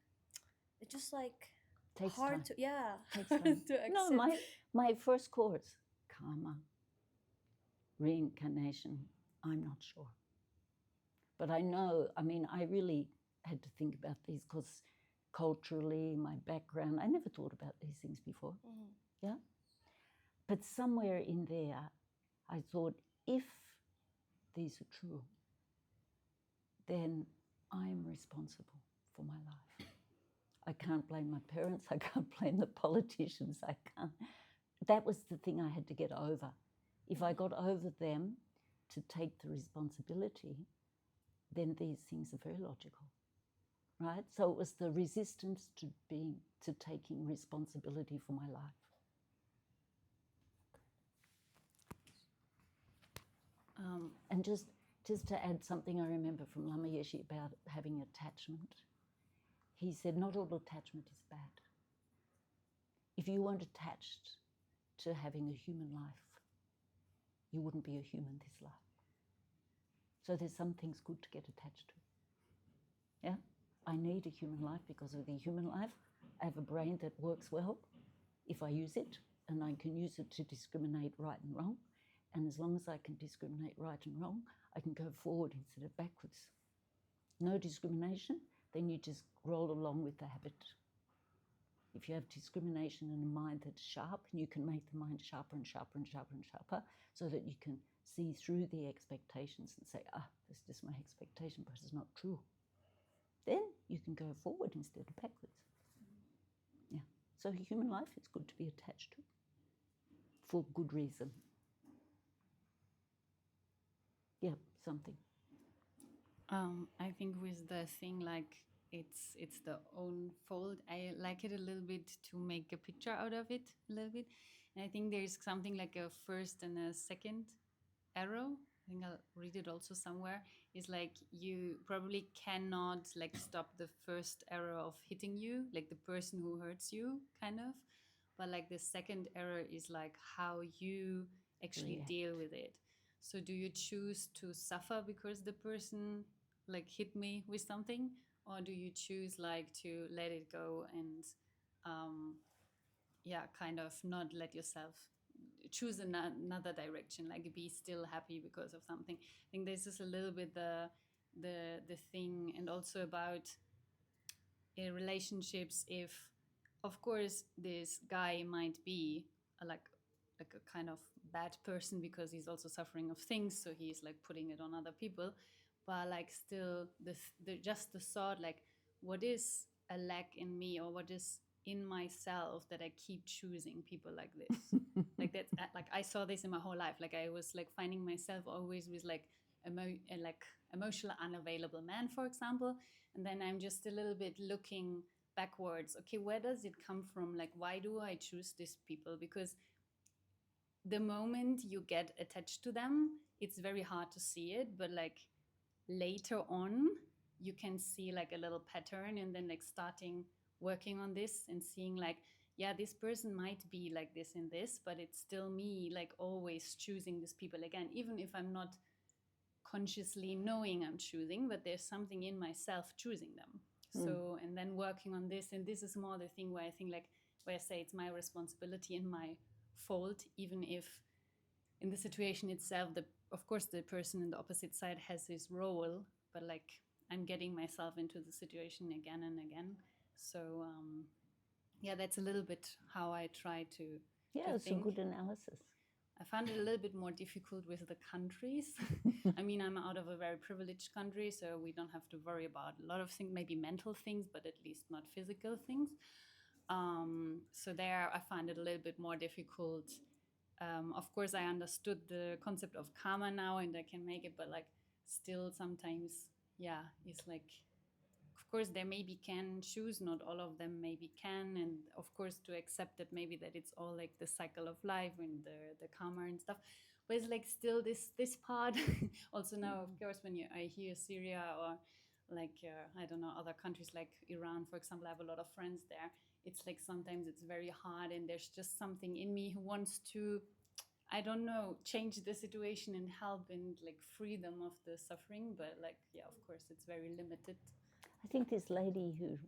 It's just like Takes hard time. to, yeah, Takes hard time. to accept. No, my first course, karma, reincarnation, I'm not sure. But I know, I mean, I really had to think about these because culturally, my background, I never thought about these things before. Yeah. But somewhere in there, I thought, if these are true, then I'm responsible for my life. I can't blame my parents. I can't blame the politicians. I can't. That was the thing I had to get over. If I got over them to take the responsibility, then these things are very logical, right? So it was the resistance to taking responsibility for my life. And just to add something I remember from Lama Yeshe about having attachment, he said not all attachment is bad. If you weren't attached to having a human life, you wouldn't be a human this life. So there's some things good to get attached to. Yeah? I need a human life because of the human life. I have a brain that works well if I use it, and I can use it to discriminate right and wrong. And as long as I can discriminate right and wrong, I can go forward instead of backwards. No discrimination, then you just roll along with the habit. If you have discrimination in a mind that's sharp, you can make the mind sharper and sharper and sharper and sharper so that you can see through the expectations and say, that's just my expectation, but it's not true. Then you can go forward instead of backwards. Yeah. So human life is good to be attached to for good reason. Yeah, something. I think with the thing like it's the own fault, I like it a little bit to make a picture out of it a little bit. And I think there's something like a first and a second arrow. I think I'll read it also somewhere. Is like you probably cannot like stop the first arrow of hitting you, like the person who hurts you, kind of. But like the second arrow is like how you actually deal with it. So do you choose to suffer because the person like hit me with something, or do you choose like to let it go and kind of not let yourself choose another direction, like be still happy because of something? I think this is a little bit the thing, and also about relationships. If of course this guy might be like a kind of bad person because he's also suffering of things, so he's like putting it on other people, but like still the just the thought, like what is a lack in me, or what is in myself that I keep choosing people like this. Like that's like I saw this in my whole life. Like I was like finding myself always with like emotional unavailable man, for example, and then I'm just a little bit looking backwards. Okay, where does it come from? Like why do I choose these people? Because the moment you get attached to them, it's very hard to see it, but like later on you can see like a little pattern, and then like starting working on this and seeing like, yeah, this person might be like this and this, but it's still me like always choosing these people again, even if I'm not consciously knowing I'm choosing, but there's something in myself choosing them. So and then working on this, and this is more the thing where I think like where I say it's my responsibility and my fault, even if in the situation itself, of course the person in the opposite side has his role, but like I'm getting myself into the situation again and again. So that's a little bit how I try to Yeah, it's a think. good analysis. I found it a little bit more difficult with the countries. I mean, I'm out of a very privileged country, so we don't have to worry about a lot of things, maybe mental things, but at least not physical things. So there I find it a little bit more difficult. Of course, I understood the concept of karma now and I can make it, but like still sometimes, yeah, it's like, of course, they maybe can choose, not all of them maybe can. And of course, to accept that maybe that it's all like the cycle of life and the karma and stuff. But it's like still this part. Also now, of course, when I hear Syria or like, I don't know, other countries like Iran, for example, I have a lot of friends there. It's like sometimes it's very hard and there's just something in me who wants to, I don't know, change the situation and help and like free them of the suffering. But like, yeah, of course, it's very limited. I think this lady who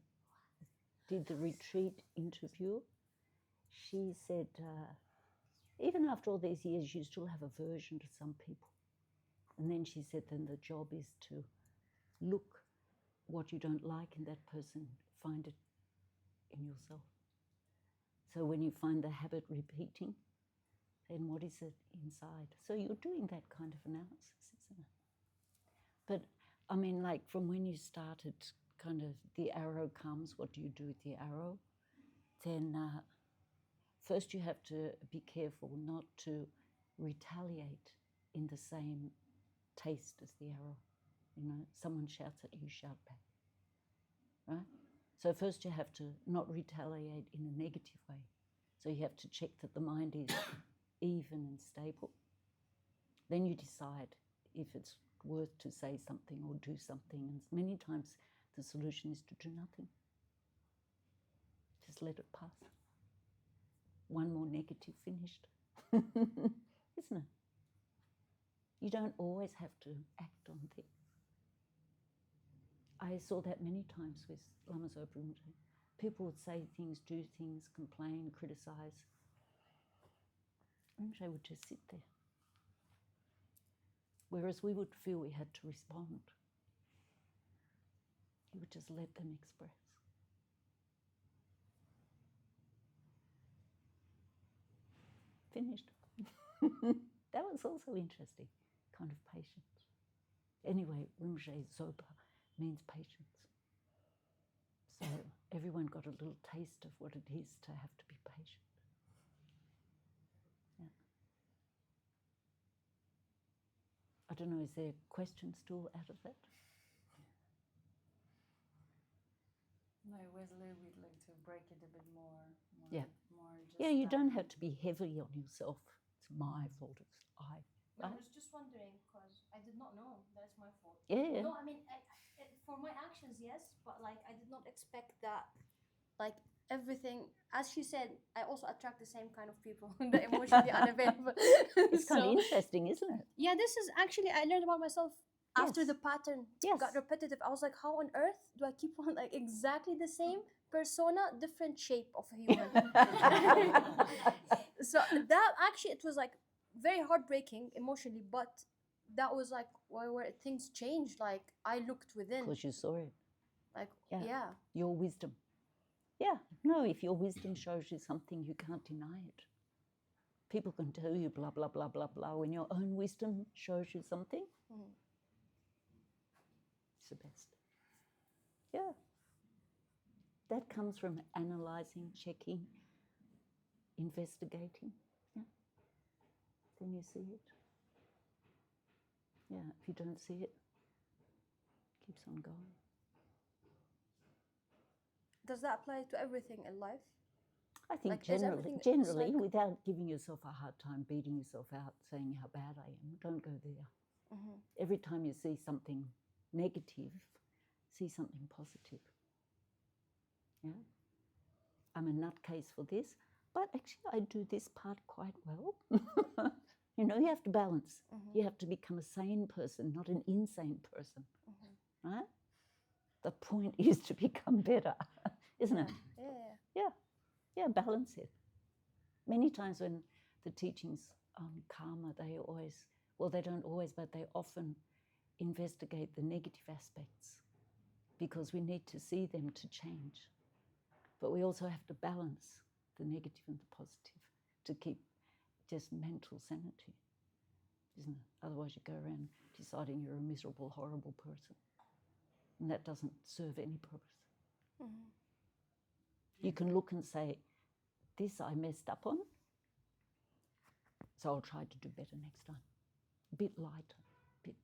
did the retreat interview, she said, even after all these years, you still have aversion to some people. And then she said, then the job is to look what you don't like in that person, find it in yourself. So when you find the habit repeating, then what is it inside? So you're doing that kind of analysis, isn't it? But I mean, like from when you started, kind of the arrow comes, what do you do with the arrow? Then first you have to be careful not to retaliate in the same taste as the arrow. You know, someone shouts at you, shout back, right? So first you have to not retaliate in a negative way. So you have to check that the mind is even and stable. Then you decide if it's worth to say something or do something. And many times the solution is to do nothing. Just let it pass. One more negative finished. Isn't it? You don't always have to act on things. I saw that many times with Lama Zopa Rinpoche. People would say things, do things, complain, criticize. Rinpoche would just sit there. Whereas we would feel we had to respond. He would just let them express. Finished. That was also interesting, kind of patience. Anyway, Rinpoche Zopa means patience. So everyone got a little taste of what it is to have to be patient. Yeah. I don't know, is there a question still out of that? No, it was a little bit like to break it a bit more Yeah. more just Yeah, you don't have to be heavy on yourself. It's my fault, it's I. I Right? was just wondering because I did not know that it's my fault. Yeah. No, I mean, for my actions, yes, but like I did not expect that. Like everything, as she said, I also attract the same kind of people, the emotionally unavailable. It's kind of interesting, isn't it? Yeah, this is actually I learned about myself after Yes. the pattern Yes. got repetitive. I was like, how on earth do I keep on like exactly the same persona, different shape of a human? So that actually it was like very heartbreaking emotionally, but that was like where things changed. Like I looked within, Because you saw it. like Yeah. yeah. Your wisdom. Yeah. No, if your wisdom shows you something, you can't deny it. People can tell you blah, blah, blah, blah, blah. When your own wisdom shows you something, it's the best. Yeah. That comes from analyzing, checking, investigating. Yeah. Then you see it. Yeah, if you don't see it, it keeps on going. Does that apply to everything in life? I think Like, is generally, everything- it's like- without giving yourself a hard time, beating yourself out, saying how bad I am, don't go there. Every time you see something negative, see something positive. Yeah, I'm a nutcase for this, but actually I do this part quite well. You know, you have to balance. You have to become a sane person, not an insane person, right? The point is to become better, isn't it? Yeah. Yeah, balance it. Many times when the teachings on karma, they always, well, they don't always, but they often investigate the negative aspects because we need to see them to change. But we also have to balance the negative and the positive to keep just mental sanity, isn't it? Otherwise you go around deciding you're a miserable, horrible person. And that doesn't serve any purpose. Mm-hmm. You can look and say, this I messed up on, so I'll try to do better next time. A bit lighter, bit.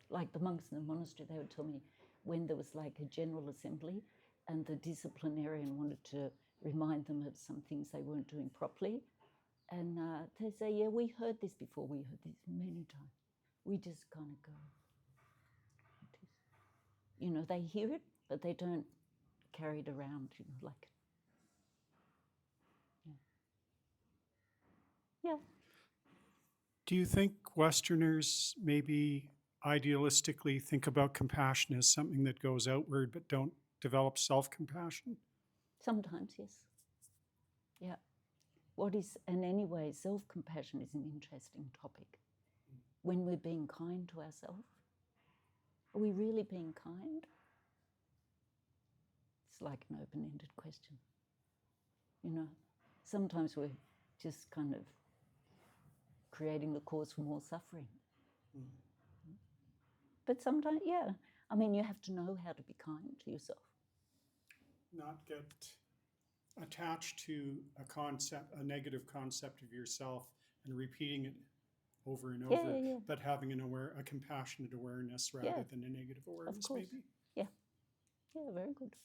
Like the monks in the monastery, they would tell me when there was like a general assembly and the disciplinarian wanted to remind them of some things they weren't doing properly. And they say, yeah, we heard this before, we heard this many times. We just kind of go, you know, they hear it, but they don't carry it around, you know, like, yeah. Do you think Westerners maybe idealistically think about compassion as something that goes outward but don't develop self-compassion? Sometimes, yes. Yeah. What is, and anyway, self-compassion is an interesting topic. When we're being kind to ourselves, are we really being kind? It's like an open-ended question. You know, sometimes we're just kind of creating the cause for more suffering. But sometimes, yeah, I mean, you have to know how to be kind to yourself. Not get attached to a concept, a negative concept of yourself and repeating it over and over, but having a compassionate awareness rather than a negative awareness, of course. maybe. Yeah, yeah, very good.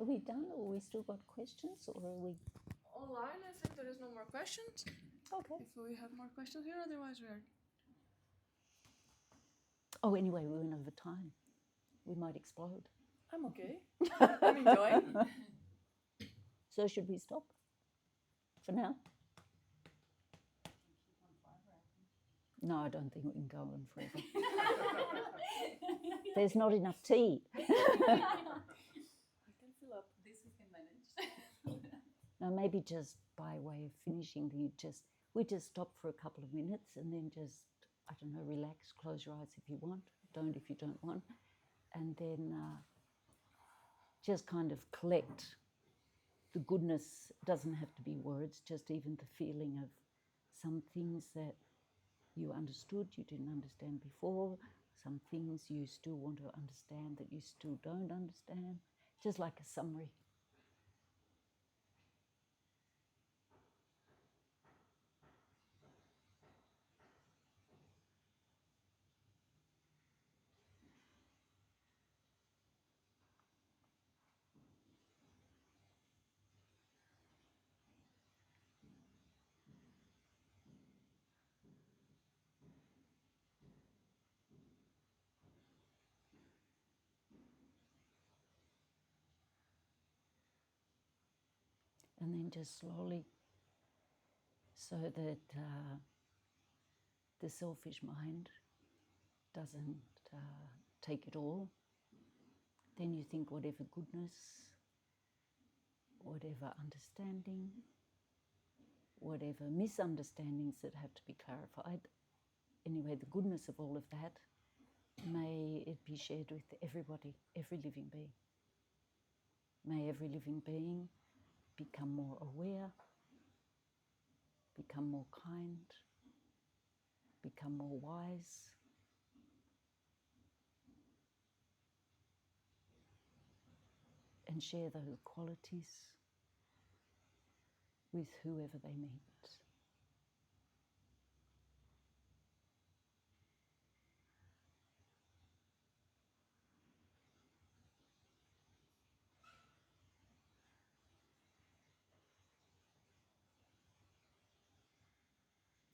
Are we done, or we still got questions, or are we? Online, I think there is no more questions. Okay. If we have more questions here, otherwise we are. Oh, anyway, we went over time. We might explode. I'm okay. I'm enjoying. So should we stop for now? No, I don't think we can go on forever. There's not enough tea. I can fill up. This we can manage. No, maybe just by way of finishing, we just stop for a couple of minutes and then just, I don't know, relax, close your eyes if you want, don't if you don't want, and then just kind of collect the goodness. Doesn't have to be words, just even the feeling of some things that you understood, you didn't understand before, some things you still want to understand that you still don't understand, just like a summary. And then just slowly, so that the selfish mind doesn't take it all. Then you think whatever goodness, whatever understanding, whatever misunderstandings that have to be clarified, anyway, the goodness of all of that, may it be shared with everybody, every living being. May every living being become more aware, become more kind, become more wise, and share those qualities with whoever they meet.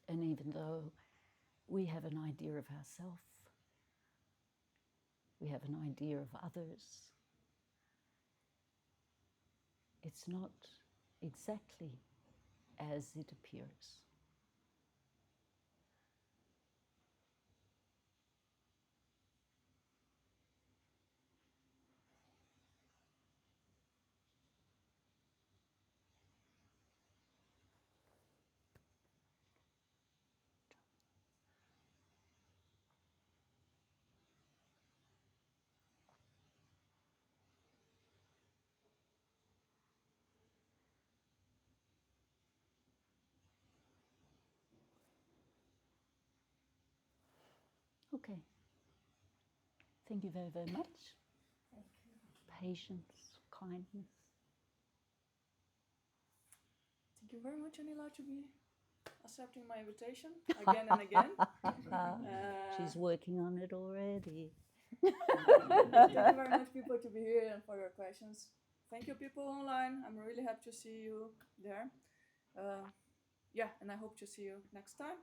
And even though we have an idea of ourselves, we have an idea of others, it's not exactly as it appears. Okay. Thank you very, very much. Thank you. Patience, kindness. Thank you very much, Anila, to be accepting my invitation again and again. She's working on it already. Thank you very much, people, to be here and for your questions. Thank you, people online. I'm really happy to see you there. Yeah, and I hope to see you next time.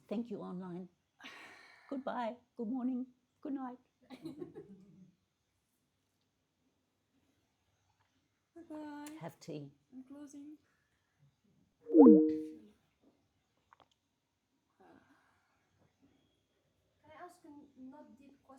Thank you online. Goodbye, good morning, good night. Bye-bye. Have tea. I'm closing.